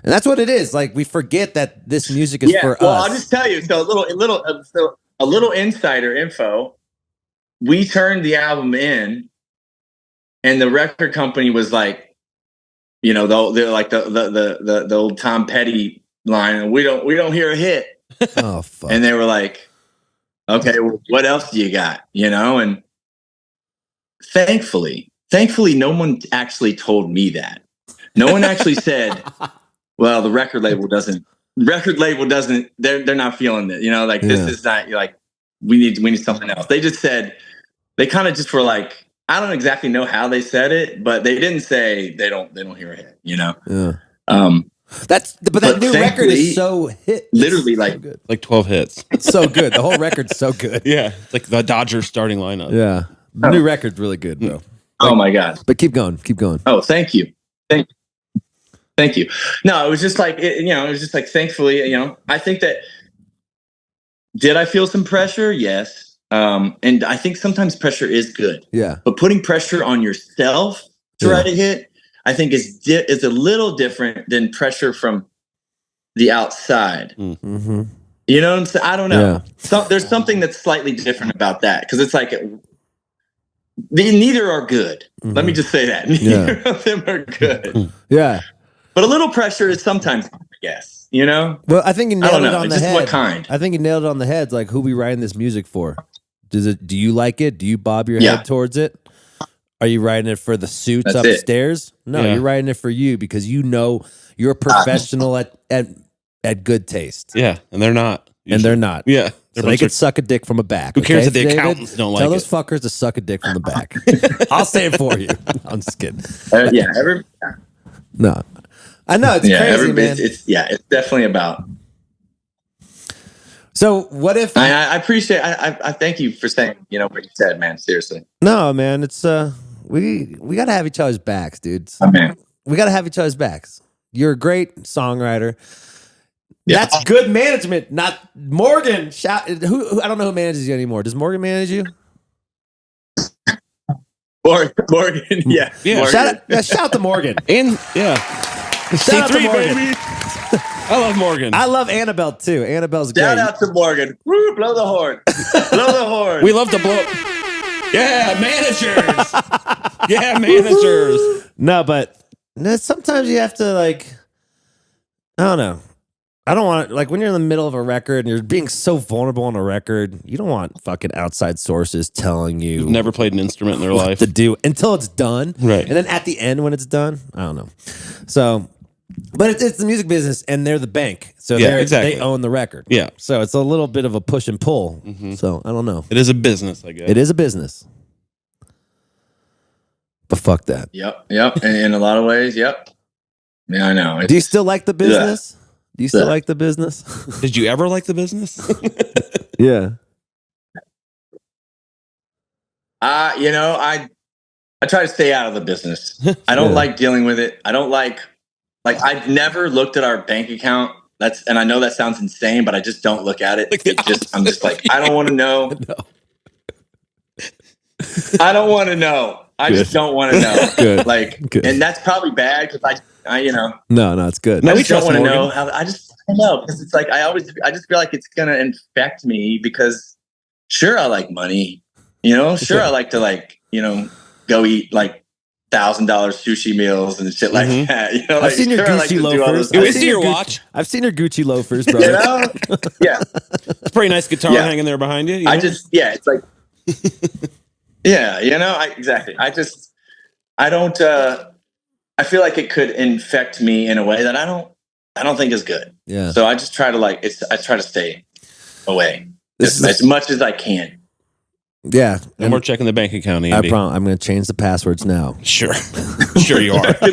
And that's what it is. Like, we forget that this music is for us. I'll just tell you. So a little insider info. We turned the album in, and the record company was like, you know, they're like the old Tom Petty line. We don't hear a hit. Oh fuck. And they were like, okay, well, what else do you got? You know, and thankfully, no one actually told me that. No one actually said, well, the record label doesn't, they're not feeling it. You know, like this is not, like, we need something else. They just said, they kind of just were like, I don't exactly know how they said it, but they didn't say they don't hear a hit, you know? Yeah. But that new record is so hit. Literally it's like, so good. Like 12 hits. It's so good. The whole record's so good. Yeah. It's like the Dodgers starting lineup. Yeah. The new record's really good, bro. Oh my God. But keep going. Keep going. Oh, thank you. Thank you. No, it was just like, thankfully, you know, I think that, did I feel some pressure? Yes. And I think sometimes pressure is good. Yeah. But putting pressure on yourself to write a hit, I think is a little different than pressure from the outside. Mm-hmm. You know what I'm saying? I don't know. Yeah. So there's something that's slightly different about that, because it's like neither are good. Mm-hmm. Let me just say that. Neither of them are good. Yeah. But a little pressure is sometimes, I guess, you know? Well, I think you nailed it on the head. What kind? I think you nailed it on the head. It's like, who we writing this music for? Do you like it? Do you bob your head towards it? Are you writing it for the suits upstairs? No, you're writing it for you, because you know you're a professional at good taste. Yeah, and they're not. Usually. And they're not. Yeah. So they could suck a dick from the back. Who cares if the accountants don't like it? Tell those fuckers to suck a dick from the back. I'll say it for you. I'm just kidding. No. I know, it's crazy, man. It's definitely about. So what if I appreciate I thank you for saying, you know, what you said, man. Seriously. No, man, it's we gotta have each other's backs, dude. Oh, man. We gotta have each other's backs. You're a great songwriter. Yeah. That's good management, not Morgan. Who I don't know who manages you anymore. Does Morgan manage you? Morgan, yeah. Morgan. Shout out to Morgan. And Shout out to Morgan. Baby. I love Morgan. I love Annabelle too. Annabelle's great. Shout out to Morgan. Woo, blow the horn. Blow the horn. We love to blow. Yeah, managers. Yeah, managers. No, but sometimes you have to, like, I don't know. I don't want, like, when you're in the middle of a record and you're being so vulnerable on a record, you don't want fucking outside sources telling you. Who've never played an instrument in their what life. to do until it's done. Right. And then at the end when it's done, I don't know. So, but it's the music business, and they're the bank. So they own the record. Yeah. So it's a little bit of a push and pull. Mm-hmm. So I don't know. It is a business, I guess. It is a business. But fuck that. Yep. And in a lot of ways, yep. Yeah, I know. Do you still like the business? Do you still like the business? Did you ever like the business? Yeah. You know, I try to stay out of the business. I don't like dealing with it. I don't like I've never looked at our bank account. And I know that sounds insane, but I just don't look at it. I'm just like, I don't want to know. No. I don't want to know. I just don't want to know. Good. Like, Good. and that's probably bad because I No, it's good. No, I we just don't trust want to Morgan. know. I don't know because it's like I just feel like it's gonna infect me because sure I like money, sure I like to go eat like $1,000 sushi meals and shit like that. I've seen your Gucci loafers. Can we see your watch? I've seen your Gucci loafers, bro. Yeah. It's a pretty nice guitar hanging there behind you. It's like, exactly. I don't, I feel like it could infect me in a way that I don't think is good. Yeah. So I just try to I try to stay away as much as I can. Yeah. And we're checking the bank account, I Andy. promise. I'm going to change the passwords now. Sure. Sure you are. Do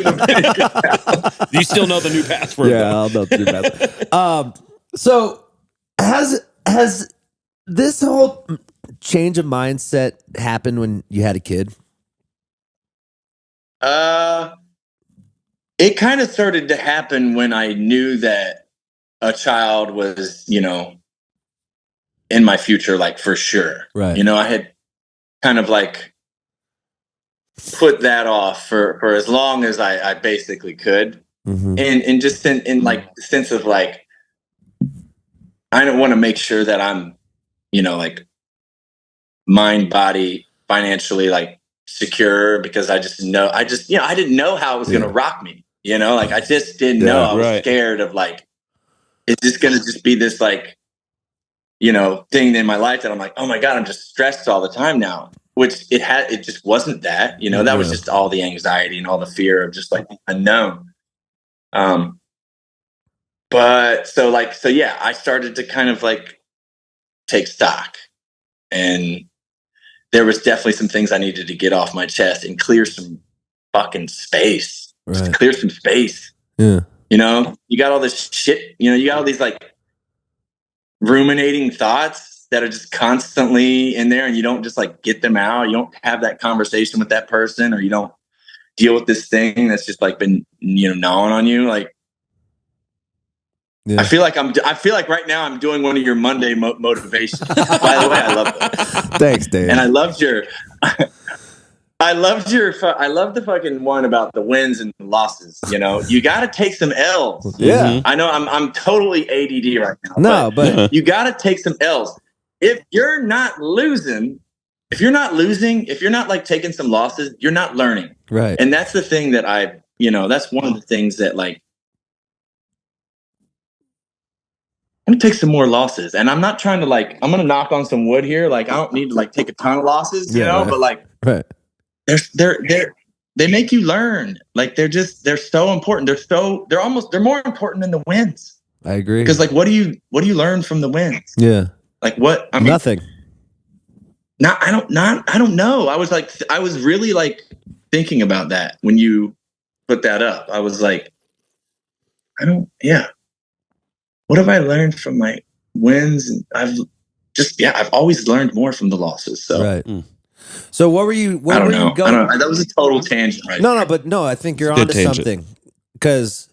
you still know the new password? Yeah, I'll know the new password. So has this whole change of mindset happened when you had a kid? It kind of started to happen when I knew that a child was, in my future, like for sure. Right. I had kind of like put that off for as long as I basically could. Mm-hmm. And just in like the sense of like, I don't want to make sure that I'm, like mind, body, financially like secure because I didn't know how it was going to rock me, like I just didn't know. I was scared of like, is this going to just be this like, thing in my life that I'm like, oh my God, I'm just stressed all the time now, which it just wasn't that, that was just all the anxiety and all the fear of just like the unknown. But so I started to kind of like take stock, and there was definitely some things I needed to get off my chest and clear some fucking space. Right. Just clear some space. Yeah. You got all this shit, you got all these like ruminating thoughts that are just constantly in there, and you don't just like get them out. You don't have that conversation with that person, or you don't deal with this thing that's just like been, gnawing on you. Like, yeah. I feel like right now I'm doing one of your Monday motivations. By the way, I love that. Thanks, Dave. And I loved the fucking one about the wins and the losses. You got to take some L's. Yeah. I know I'm totally ADD right now. No, but you got to take some L's. If you're not losing, if you're not like taking some losses, you're not learning. Right. And that's the thing that that's one of the things that like, I'm going to take some more losses, and I'm not trying to like, I'm going to knock on some wood here. Like, I don't need to like take a ton of losses, but like, they make you learn. Like, they're so important. They're more important than the wins. I agree. Because like, what do you learn from the wins? Yeah. Like what? I mean, nothing. I don't know. I was really like thinking about that when you put that up. I was like, what have I learned from my wins? And I've always learned more from the losses. So, right. So what were you going? That was a total tangent, right? No, I think you're onto something, because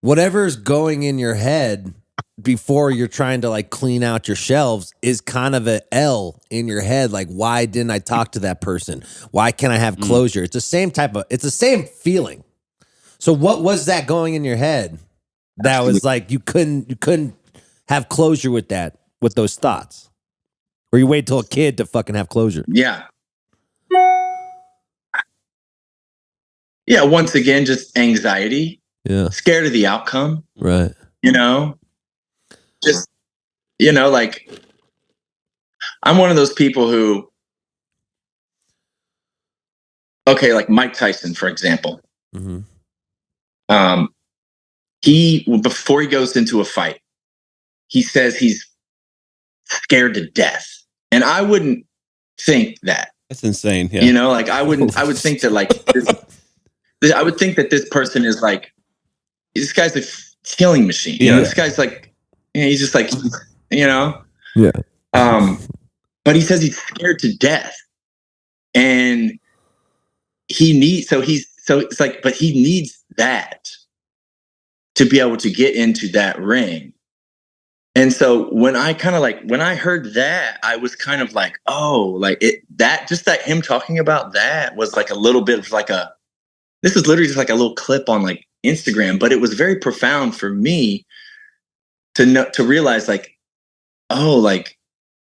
whatever's going in your head before you're trying to like clean out your shelves is kind of a L in your head. Like, why didn't I talk to that person? Why can't I have closure? It's the same feeling. So what was that going in your head? That was like you couldn't have closure with those thoughts, or you wait till a kid to fucking have closure. Yeah. Yeah. Once again, just anxiety. Yeah. Scared of the outcome. Right. Just like I'm one of those people who, okay, like Mike Tyson, for example. Mm-hmm. Before he goes into a fight, he says he's scared to death. And I wouldn't think that. That's insane. Yeah. Like I would think that like, I would think that this person is like, this guy's a killing machine. This guy's like, he's just like, Yeah. But he says he's scared to death. And it's like, but he needs that to be able to get into that ring. And so when I heard that, I was kind of like, oh, like that him talking about that was like a little bit of like this is literally just like a little clip on like Instagram, but it was very profound for me to realize like, oh, like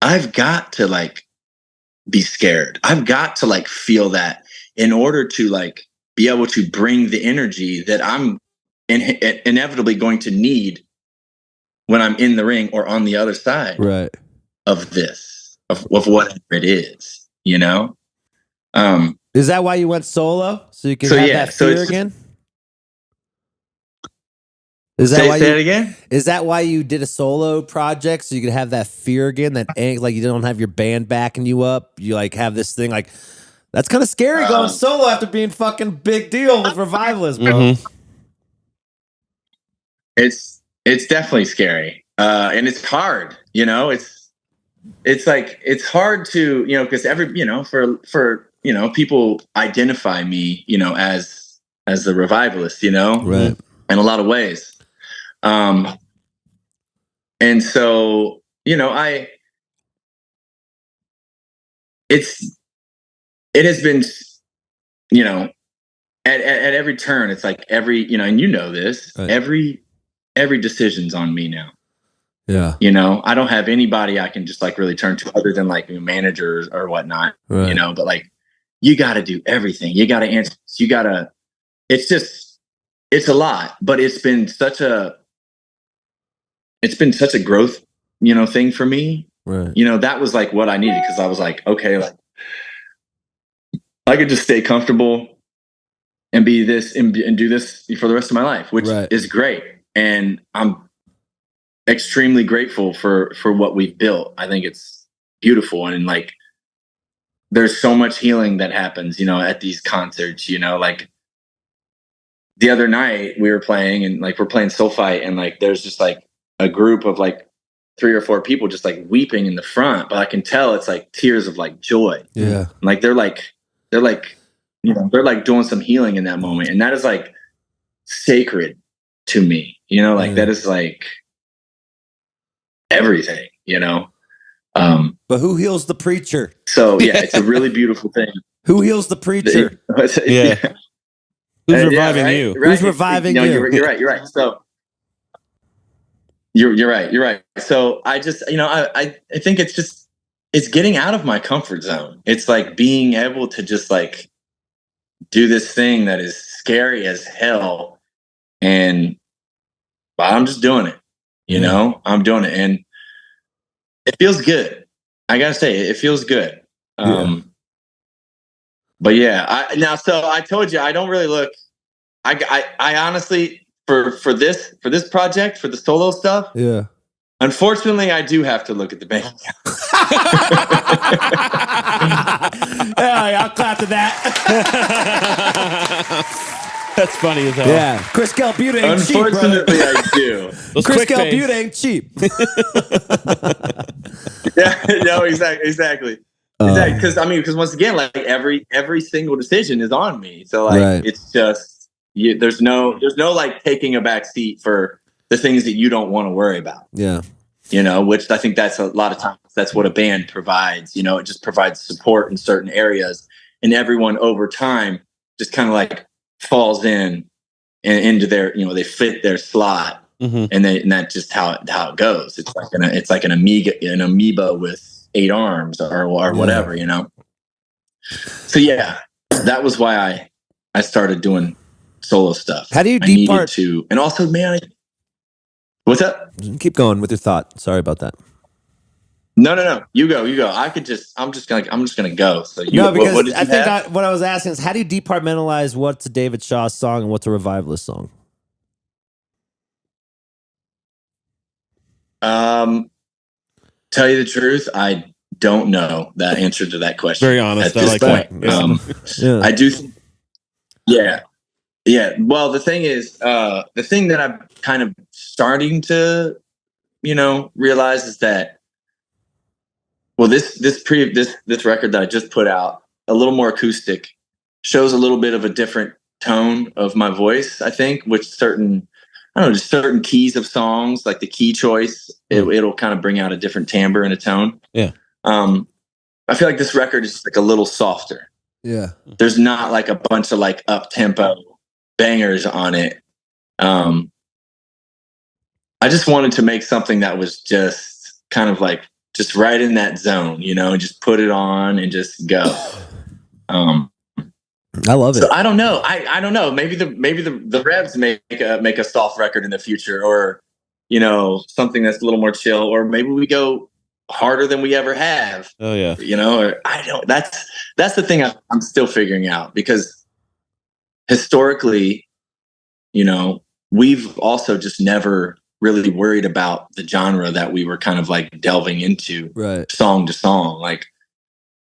I've got to like be scared. I've got to like feel that in order to like be able to bring the energy that I'm inevitably going to need when I'm in the ring or on the other side of this, of whatever it is, you know? Is that why you went solo? So you can have that fear again? Is that why say it again? Is that why you did a solo project? So you could have that fear again, that like you don't have your band backing you up. You like have this thing like, that's kind of scary going solo after being fucking big deal with Revivalists, bro. Mm-hmm. It's definitely scary. And it's hard, you know, it's like, it's hard to, you know, because for people identify me, you know, as the Revivalist, you know, right, in a lot of ways. And so, you know, it has been, you know, at every turn, it's like you know, and you know this, right. every decision's on me now. Yeah. You know, I don't have anybody I can just like really turn to other than like managers or whatnot, you know, but like, you got to do everything. You got to answer. It's a lot, but it's been such a growth, you know, thing for me. Right. You know, that was like what I needed. Cause I was like, okay, like I could just stay comfortable and be this and do this for the rest of my life, which is great. And I'm extremely grateful for what we've built. I think it's beautiful. And like, there's so much healing that happens, you know, at these concerts, you know, like the other night we were playing and like, we're playing Soul Fight and like, there's just like a group of like 3 or 4 people just like weeping in the front, but I can tell it's like tears of like joy. Yeah. And, like, they're like, you know, they're like doing some healing in that moment. And that is like sacred to me, you know, like that is like everything, you know? But who heals the preacher? So yeah, it's a really beautiful thing. Who heals the preacher? Yeah. Who's reviving you? Right. Who's reviving you? You're right. So you're right. So I just, you know, I think it's getting out of my comfort zone. It's like being able to just like do this thing that is scary as hell. And I'm just doing it, you know, I'm doing it. And it feels good. I gotta say, it feels good. But yeah, so I told you, I don't really look, I honestly, for this project, for the solo stuff. Yeah. Unfortunately, I do have to look at the bank account. Yeah, I'll clap to that. That's funny as hell. Yeah. Chris Calbuta ain't cheap, brother. Unfortunately, I do. Chris Calbuta ain't cheap. Yeah, no, exactly. Because once again, like every single decision is on me. So like it's just there's no like taking a back seat for the things that you don't want to worry about. Yeah. You know, which I think that's a lot of times that's what a band provides. You know, it just provides support in certain areas, and everyone over time just kind of like falls in and into their, you know, they fit their slot. Mm-hmm. And that's just how it goes. It's like an amoeba with 8 arms or whatever, you know? So yeah, that was why I started doing solo stuff. How do you depart to, and also, man, what's up? Keep going with your thought. Sorry about that. No. You go. I'm just gonna go. So you, no, because what did you have? What I was asking is, how do you departmentalize what's a David Shaw song and what's a Revivalist song? Tell you the truth, I don't know that answer to that question. Very honest. At this point. That. I do. Yeah. Well, the thing is, the thing that I'm kind of starting to, you know, realize is that, well, this record that I just put out, a little more acoustic, shows a little bit of a different tone of my voice, I think, with certain, I don't know, just certain keys of songs, like the key choice, it'll kind of bring out a different timbre and a tone. Yeah. I feel like this record is like a little softer. Yeah. There's not like a bunch of like up tempo bangers on it. I just wanted to make something that was just kind of like just right in that zone, you know, and just put it on and just go. I love it. So I don't know. I don't know. Maybe the Revs make a soft record in the future, or you know, something that's a little more chill, or maybe we go harder than we ever have. Oh yeah. You know, or I don't. That's the thing I'm still figuring out, because historically, you know, we've also just never really worried about the genre that we were kind of like delving into, Right. song to song. Like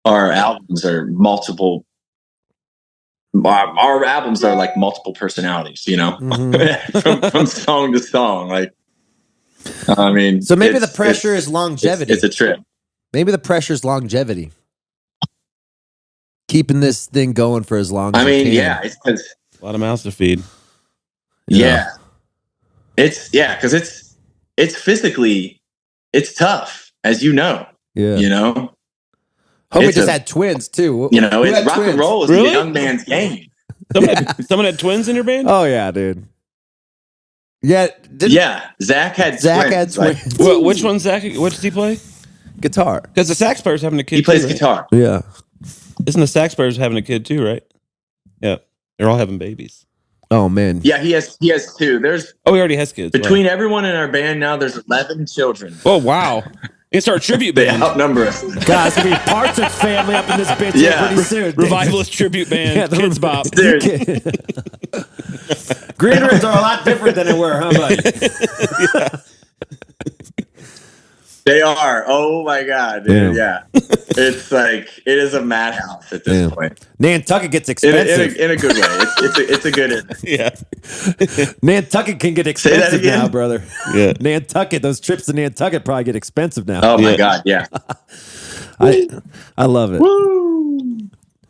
our albums are multiple. Our albums are like multiple personalities, you know, from song to song. Like, I mean, so maybe the pressure is longevity. It's a trip. Maybe the pressure is longevity. Keeping this thing going for as long as I mean, you can. yeah, it's A lot of mouths to feed. yeah, because it's physically, it's tough, as you know. Yeah. You know, Homie it's just had twins too. you know, Who it's had rock twins? and roll is Really? a young man's game. Someone had twins in your band? Oh yeah, dude. Yeah. Yeah, Zach had twins. Like, twins. Well, which one, Zach? What does he play? Guitar. Because the sax player's having a kid. he plays too, right? guitar. Yeah. Isn't the sax player's having a kid too, right? Yeah. They're all having babies. Oh man. Yeah, he has two. There's Oh, he already has kids. between Wow. everyone in our band now, there's 11 children. Oh, wow. You can start a tribute They band. outnumber us. Guys, gonna be Partridge Family up in this bitch Yeah. pretty soon. Revivalist tribute band. Yeah, the Kids Bop. Dude, Green rooms are a lot different than they were, huh, buddy? they are. Oh my God, dude. Yeah. It's like, it is a madhouse at this point. Nantucket gets In expensive. a good way. It's a good. Yeah. Nantucket can get that expensive again? now, brother. Yeah. Nantucket, those trips to Nantucket probably get expensive now. Oh my Yeah. God, yeah. I love it. Woo!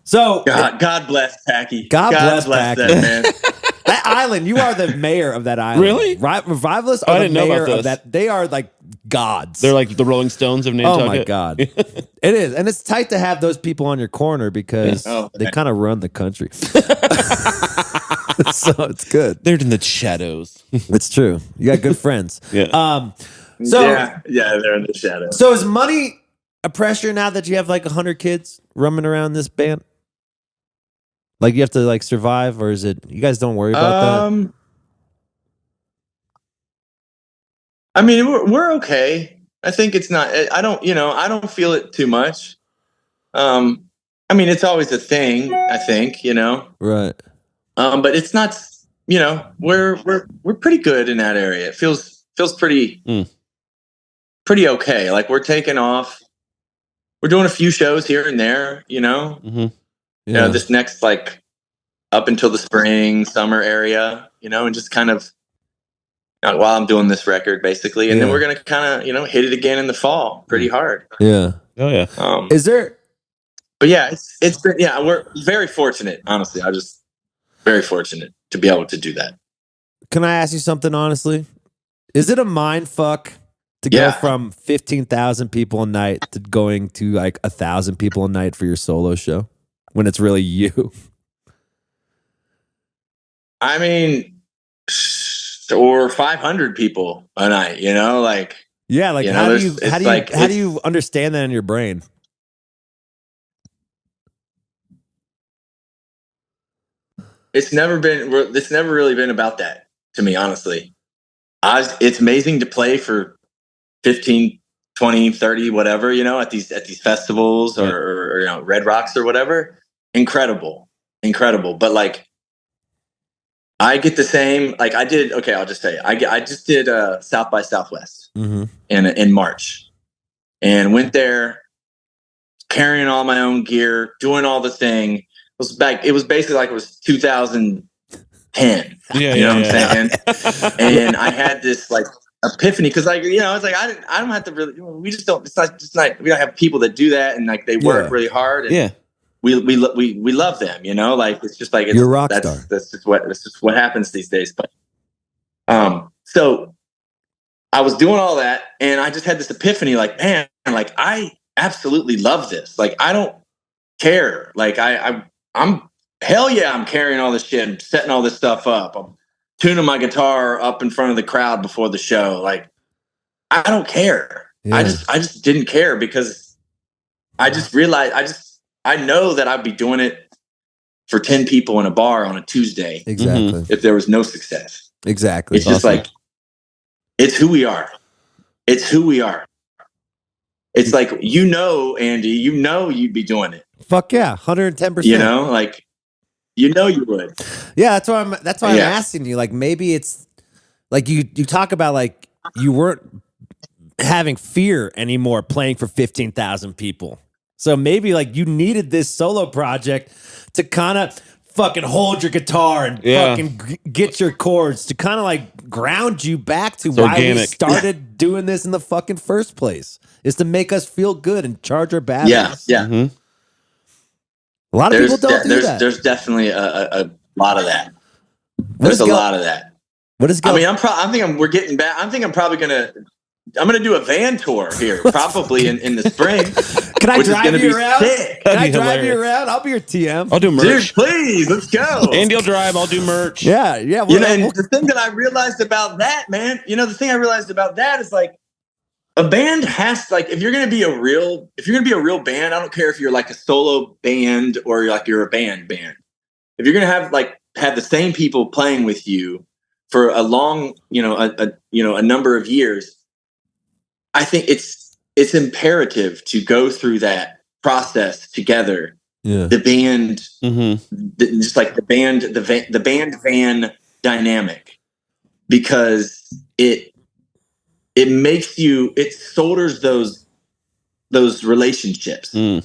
So God bless Tacky. God bless that Tacky. man. that island, you are the mayor of that island. Really? Revivalists Oh, are I the didn't know mayor about of this. that. They are like gods. They're like the Rolling Stones of oh Nantucket. my God. It is. And it's tight to have those people on your corner because Oh, they man. kind of run the country. So it's good. They're in the shadows. It's true. You got good friends. Yeah. So yeah, they're in the shadow. So is money a pressure now that you have like 100 kids roaming around this band? Like you have to like survive, or is it you guys don't worry about that? I mean, we're okay. I think it's not. I don't feel it too much. I mean, it's always a thing. I think Right. but it's not. You know, we're pretty good in that area. It feels pretty pretty okay. Like we're taking off. We're doing a few shows here and there. You know, Mm-hmm. you know, this next like up until the spring, summer area. You know, and just kind of. While I'm doing this record, basically, and then we're gonna kind of, hit it again in the fall, pretty hard. Yeah. Oh yeah. Is there? But yeah, it's been, we're very fortunate. Honestly, I'm just very fortunate to be able to do that. Can I ask you something honestly? Is it a mind fuck to go from 15,000 people a night to going to like 1,000 people a night for your solo show when it's really you? I mean. Or 500 people a night, like Yeah, like how do you understand that in your brain? It's never really been about that to me, honestly. It's amazing to play for 15, 20, 30, whatever, at these festivals or Red Rocks or whatever. Incredible. But like I get the same, like I did. Okay, I'll just say I just did South by Southwest in March, and went there carrying all my own gear, doing all the thing. It was basically like it was 2010. Yeah, you know what I'm saying? And I had this like epiphany because it's like I don't have to really. We just don't. It's not. We don't have people that do that, and like they work really hard. And, love them, you know, like it's just like You're a rock star. That's just what happens these days. But so I was doing all that, and I just had this epiphany, like, man, like I absolutely love this. Like I don't care. Like I'm hell yeah, I'm carrying all this shit, I'm setting all this stuff up, I'm tuning my guitar up in front of the crowd before the show. Like I don't care. Yeah. I just didn't care because I just realized I know that I'd be doing it for 10 people in a bar on a Tuesday. Exactly. If there was no success. Exactly. It's just like, it's who we are. It's who we are. It's like, you know, Andy, you know you'd be doing it. Fuck yeah, 110%. You know, like, you know you would. Yeah, that's why I'm asking you. Like, maybe it's like you talk about like you weren't having fear anymore playing for 15,000 people. So maybe like you needed this solo project to kind of fucking hold your guitar and fucking get your chords to kind of like ground you back to why we started doing this in the fucking first place, is to make us feel good and charge our batteries. Yeah. Mm-hmm. A lot of people don't do that. There's definitely a lot of that. There's a lot of that. What is going? I mean, we're getting back. I'm probably I'm gonna do a van tour here, probably in the spring. Can I drive you around? Sick. Can I drive you around? I'll be your TM. I'll do merch. Dude, please, let's go. Andy will drive. I'll do merch. Yeah. Well, and the thing that I realized about that, man, the thing I realized about that is like a band has like, if you're gonna be a real band, I don't care if you're like a solo band or you're a band. If you're gonna have the same people playing with you for a long, a number of years, I think it's imperative to go through that process together. Yeah. The band, just like the band van dynamic, because it makes it solders those relationships, and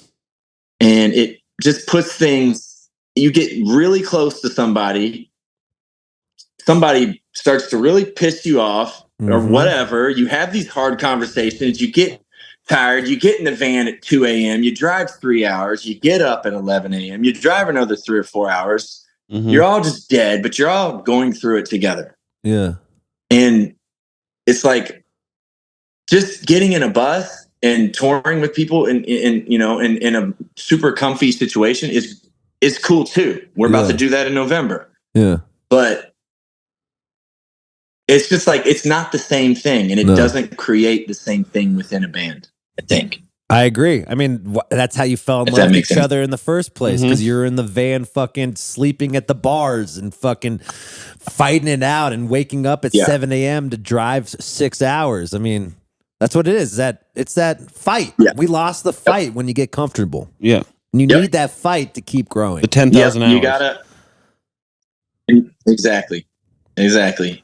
it just puts things. You get really close to somebody starts to really piss you off or whatever. You have these hard conversations. You get tired. You get in the van at 2 a.m. You drive 3 hours. You get up at 11 a.m. You drive another 3 or 4 hours. You're all just dead, but you're all going through it together. Yeah. And it's like just getting in a bus and touring with people in a super comfy situation is cool too. We're about to do that in November. Yeah. But it's just like, it's not the same thing, and it doesn't create the same thing within a band, I think. I agree. I mean, that's how you fell in love with each other in the first place, because you're in the van fucking sleeping at the bars and fucking fighting it out and waking up at 7 a.m. to drive 6 hours. I mean, that's what it is. It's that fight. Yeah. We lost the fight when you get comfortable. Yeah. And you need that fight to keep growing. The 10,000 hours. You gotta... Exactly.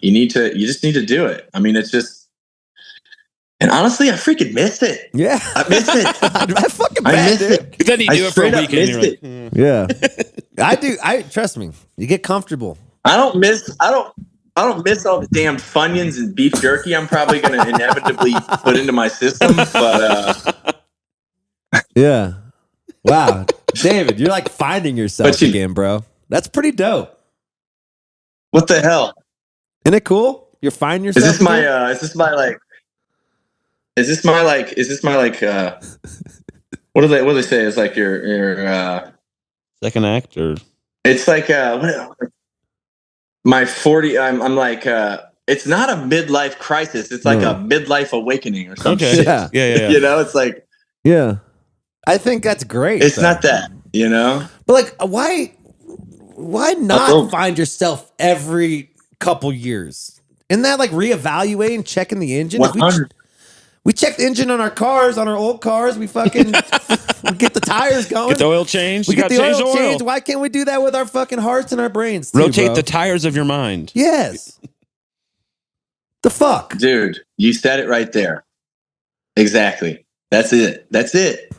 You just need to do it. I mean, it's just, and honestly, I freaking miss it. Yeah. I miss it. I fucking miss it. Then you do it for a weekend. Yeah. I do. Trust me. You get comfortable. I don't miss all the damn Funyuns and beef jerky I'm probably going to inevitably put into my system. But yeah. Wow. David, you're like finding yourself again, bro. That's pretty dope. What the hell? Isn't it cool? You're finding yourself. Is this my what do they say? It's like your second act, or it's like my 40. I'm like it's not a midlife crisis. It's like a midlife awakening or something. Okay. Yeah. It's like I think that's great. It's not that, But like, why not find yourself every couple years? Isn't that like reevaluating, checking the engine? We check the engine on our cars, on our old cars. We fucking we get the tires going. Get the oil changed. We get the oil changed. Why can't we do that with our fucking hearts and our brains too, Rotate the tires of your mind. Yes. The fuck? Dude, you said it right there. Exactly. That's it.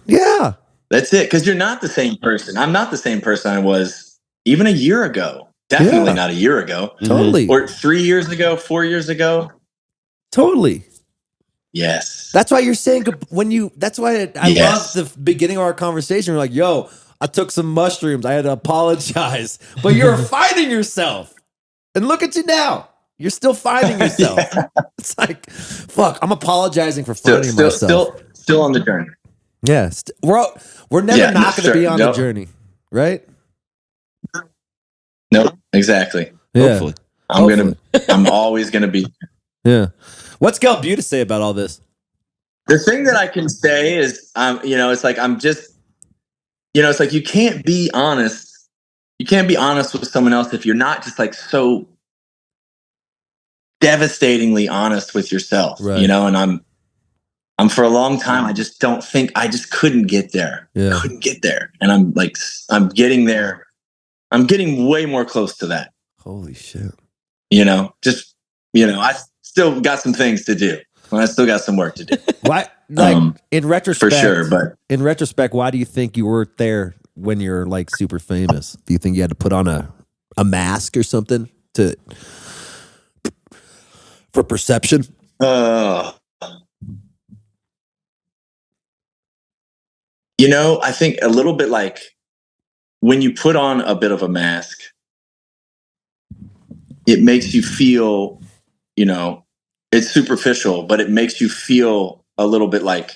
Yeah. That's it. Because you're not the same person. I'm not the same person I was even a year ago. Definitely not a year ago. Totally. Or 3 years ago, 4 years ago. Totally. Yes. That's why you're saying that's why I love the beginning of our conversation. We're like, yo, I took some mushrooms. I had to apologize. But you're finding yourself. And look at you now. You're still finding yourself. It's like, fuck, I'm apologizing for finding myself. Still on the journey. Yeah. We're never not going to be on the journey, right? Nope, exactly. Yeah. Hopefully. I'm always gonna be. Yeah. What's Gal Butte to say about all this? The thing that I can say is, it's like I'm just, it's like you can't be honest. You can't be honest with someone else if you're not just like so devastatingly honest with yourself. Right. And I'm for a long time. I just couldn't get there. Yeah. Couldn't get there, and I'm getting there. I'm getting way more close to that. Holy shit. I still got some things to do. I still got some work to do. Why? In retrospect, for sure. But in retrospect, why do you think you weren't there when you're like super famous? Do you think you had to put on a mask or something for perception? I think a little bit like when you put on a bit of a mask, it makes you feel, it's superficial, but it makes you feel a little bit like,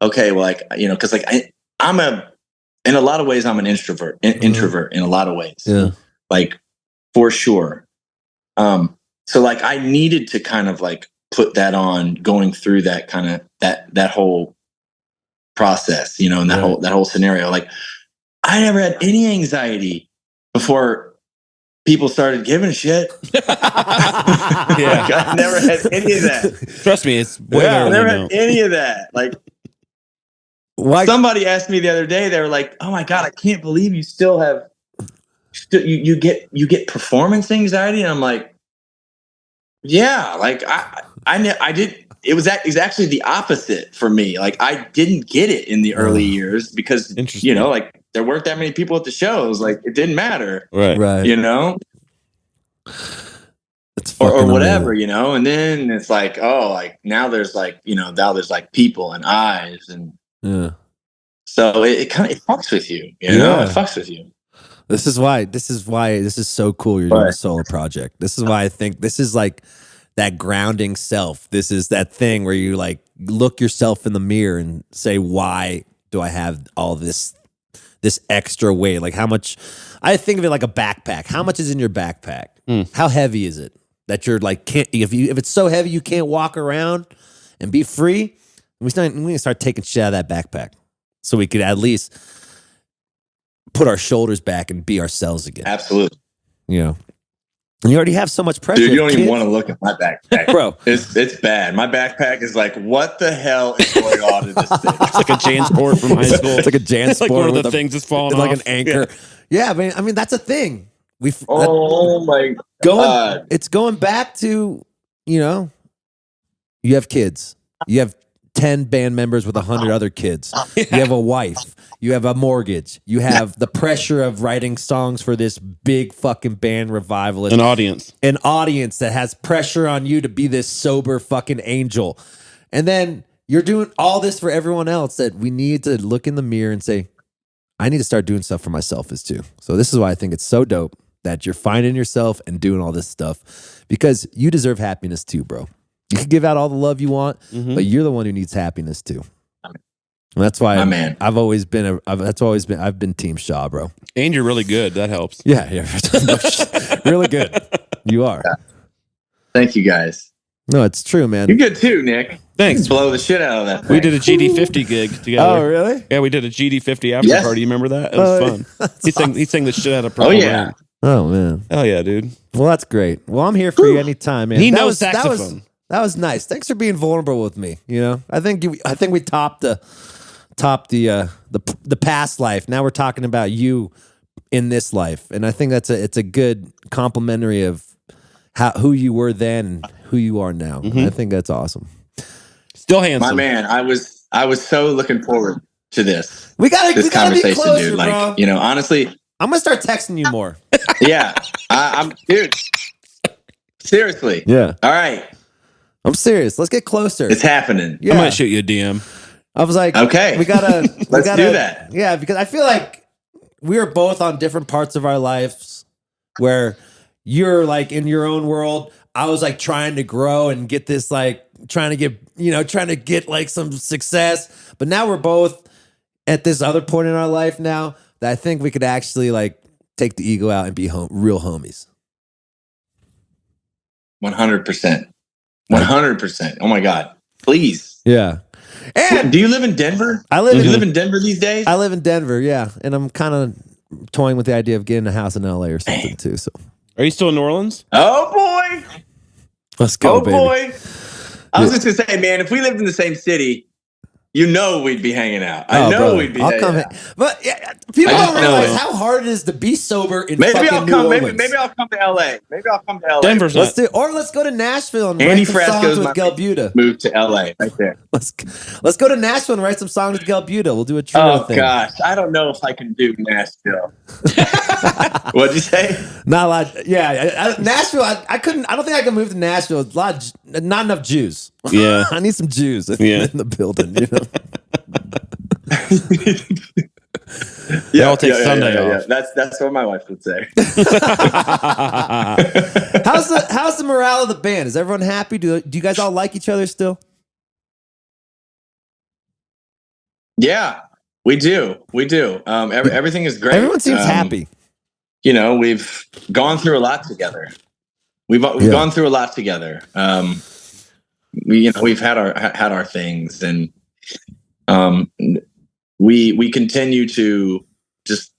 okay, well, like, because like in a lot of ways, I'm an introvert in a lot of ways. Yeah. Like for sure. So like I needed to kind of like put that on going through that kind of that whole process, and that whole scenario. Like I never had any anxiety before people started giving a shit. Yeah. I never had any of that. Trust me, it's way better I than never you know. had any of that. Like Why? somebody asked me the other day, they were like, "Oh my God, I can't believe you still have you get performance anxiety." And I'm like, yeah, like I did. It was actually the opposite for me. Like I didn't get it in the early years because like there weren't that many people at the shows. Like it didn't matter, Right. It's or whatever, And then it's like, oh, like now there's like now there's like people and eyes, and so it kind of fucks with you. It fucks with you. This is why this is so cool. You're doing a solo project. This is why I think this is like that grounding self. This is that thing where you like look yourself in the mirror and say, why do I have all this extra weight? Like how much, I think of it like a backpack. How much is in your backpack? How heavy is it that you're like, if it's so heavy, you can't walk around and be free. We need to start taking shit out of that backpack so we could at least put our shoulders back and be ourselves again. Absolutely. And you already have so much pressure. Dude, you don't even want to look at my backpack. Bro. It's bad. My backpack is like, what the hell is going on in this thing? It's like a JanSport from high school. It's like a JanSport. It's like one of the things that's falling off. Like an anchor. Yeah, I mean that's a thing. Oh my God. It's going back to, you have kids. You have 10 band members with 100 other kids. You have a wife. You have a mortgage. You have the pressure of writing songs for this big fucking band Revivalist. An audience that has pressure on you to be this sober fucking angel. And then you're doing all this for everyone else that we need to look in the mirror and say, I need to start doing stuff for myself as too. So this is why I think it's so dope that you're finding yourself and doing all this stuff because you deserve happiness too, bro. You can give out all the love you want, but you're the one who needs happiness too. And that's why I've been Team Shaw, bro. And you're really good. That helps. Yeah. Really good. You are. Thank you guys. No, it's true, man. You're good too, Nick. Thanks. You blow the shit out of that thing. We did a GD50 gig together. Oh, really? Yeah, we did a GD50 after party. You remember that? It was fun. He sang the shit out of Purple Rain. Oh, man. Hell yeah, dude. Well, that's great. Well, I'm here for you anytime, man. He knows saxophone. That was nice. Thanks for being vulnerable with me. I think we topped the past life. Now we're talking about you in this life, and I think it's a good complimentary of who you were then and who you are now. I think that's awesome. Still handsome, my man. I was so looking forward to this. We gotta conversation, be closer, dude. bro. Like, honestly, I'm gonna start texting you more. Yeah, I'm, dude. Seriously. Yeah. All right. I'm serious. Let's get closer. It's happening. Yeah. I might shoot you a DM. I was like, okay, we gotta do that. Yeah, because I feel like we are both on different parts of our lives where you're like in your own world. I was like trying to grow and get this, like trying to get like some success. But now we're both at this other point in our life now that I think we could actually like take the ego out and be real homies. 100%. 100%. Oh my God. Please. Yeah. And do you live in Denver? I live. Do you live in Denver these days? I live in Denver, yeah, and I'm kind of toying with the idea of getting a house in LA or something too. So, are you still in New Orleans? Oh boy, let's go, baby. Boy. I was just gonna say, man, if we lived in the same city, we'd be hanging out. I know brother. we'd be. I'll come. But yeah, people don't realize how hard it is to be sober in fucking New Orleans. Maybe I'll come to LA. Denver's let's go to Nashville and Andy write some Frasco's songs with Gelbuda. Move to LA right there. Let's go to Nashville and write some songs with Gelbuda. We'll do a trio thing. Oh gosh, I don't know if I can do Nashville. What'd you say? Not a lot. Yeah, Nashville. I couldn't. I don't think I can move to Nashville. Not enough Jews. Yeah, I need some Jews in the building. You know. I'll take Sunday off. Yeah. That's what my wife would say. How's the morale of the band? Is everyone happy? Do you guys all like each other still? Yeah, we do. Everything is great. Everyone seems happy. We've gone through a lot together. We've gone through a lot together. We've had our things, and we continue to just.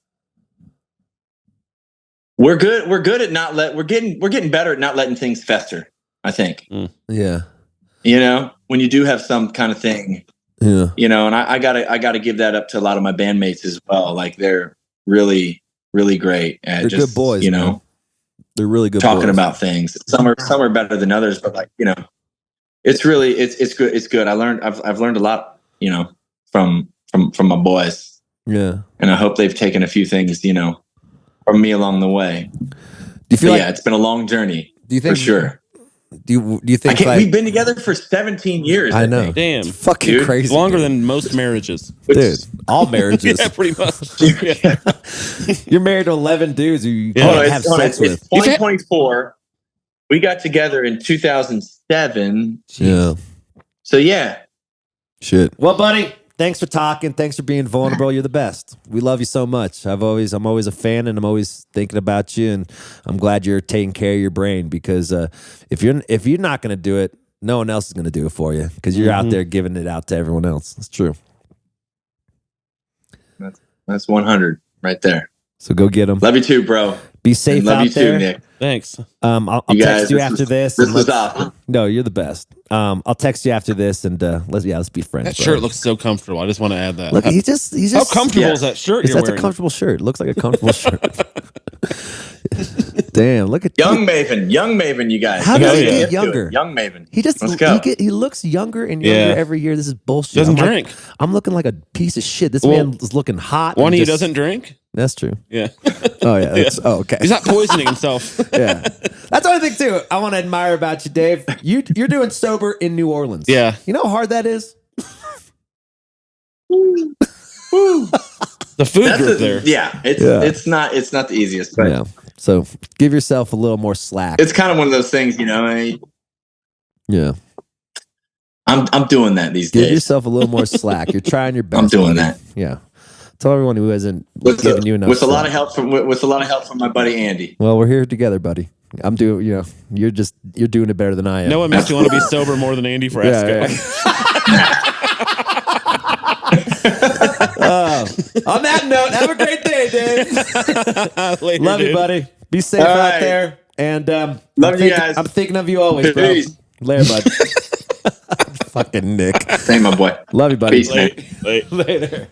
We're good at not we're getting better at not letting things fester, I think. Yeah. When you do have some kind of thing. Yeah. And I gotta give that up to a lot of my bandmates as well. Like they're really, really great at they're good boys, man. They're really good talking boys. about things. Some are better than others, but like, it's really it's good. It's good. I've learned a lot, from my boys. Yeah. And I hope they've taken a few things, from me along the way. Do you feel like it's been a long journey. Do you think for sure? Do you think we've been together for 17 years? I know. Damn. It's fucking crazy. Longer than most marriages. Dude, all marriages. Yeah, pretty much. You're married to 11 dudes who you can't have sex with. It's 2024. We got together in 2007. Yeah. So yeah. Shit. Well, buddy, thanks for talking. Thanks for being vulnerable. You're the best. We love you so much. I'm always a fan, and I'm always thinking about you. And I'm glad you're taking care of your brain, because if you're not going to do it, no one else is going to do it for you, because you're out there giving it out to everyone else. It's true. That's 100 right there. So go get them. Love you too, bro. Be safe love out you there. too, Nick. Thanks. I'll text you after this. This was awesome. No, you're the best. I'll text you after this, and let's be friends. That shirt looks so comfortable. I just want to add that. Look, he's just how comfortable is that shirt you're that's wearing? A comfortable shirt. It looks like a comfortable shirt. Damn, look at young Maven, you guys. How does he get younger? Young Maven. Let's go. He looks younger and younger every year. This is bullshit. Doesn't drink. I'm looking like a piece of shit. This man is looking hot. One of you doesn't drink? That's true. Yeah. Oh, yeah. Okay. He's not poisoning himself. Yeah. That's one thing, too, I want to admire about you, Dave. You're doing sober in New Orleans. Yeah. You know how hard that is? The food group there. Yeah. It's not the easiest. But yeah. So give yourself a little more slack. It's kind of one of those things, Yeah. I'm doing that these days. Give yourself a little more slack. You're trying your best. I'm doing that. Yeah. Tell everyone who hasn't given you enough. With a lot of help from my buddy Andy. Well, we're here together, buddy. I'm doing. You're doing it better than I am. No one makes you want to be sober more than Andy Frasco. On that note, have a great day, Dave. Later, love you, buddy. Be safe out there, and love you guys. I'm thinking of you always, bro. Later, bud. Fucking Nick. Same, my boy. Love you, buddy. Peace, Nick. Later.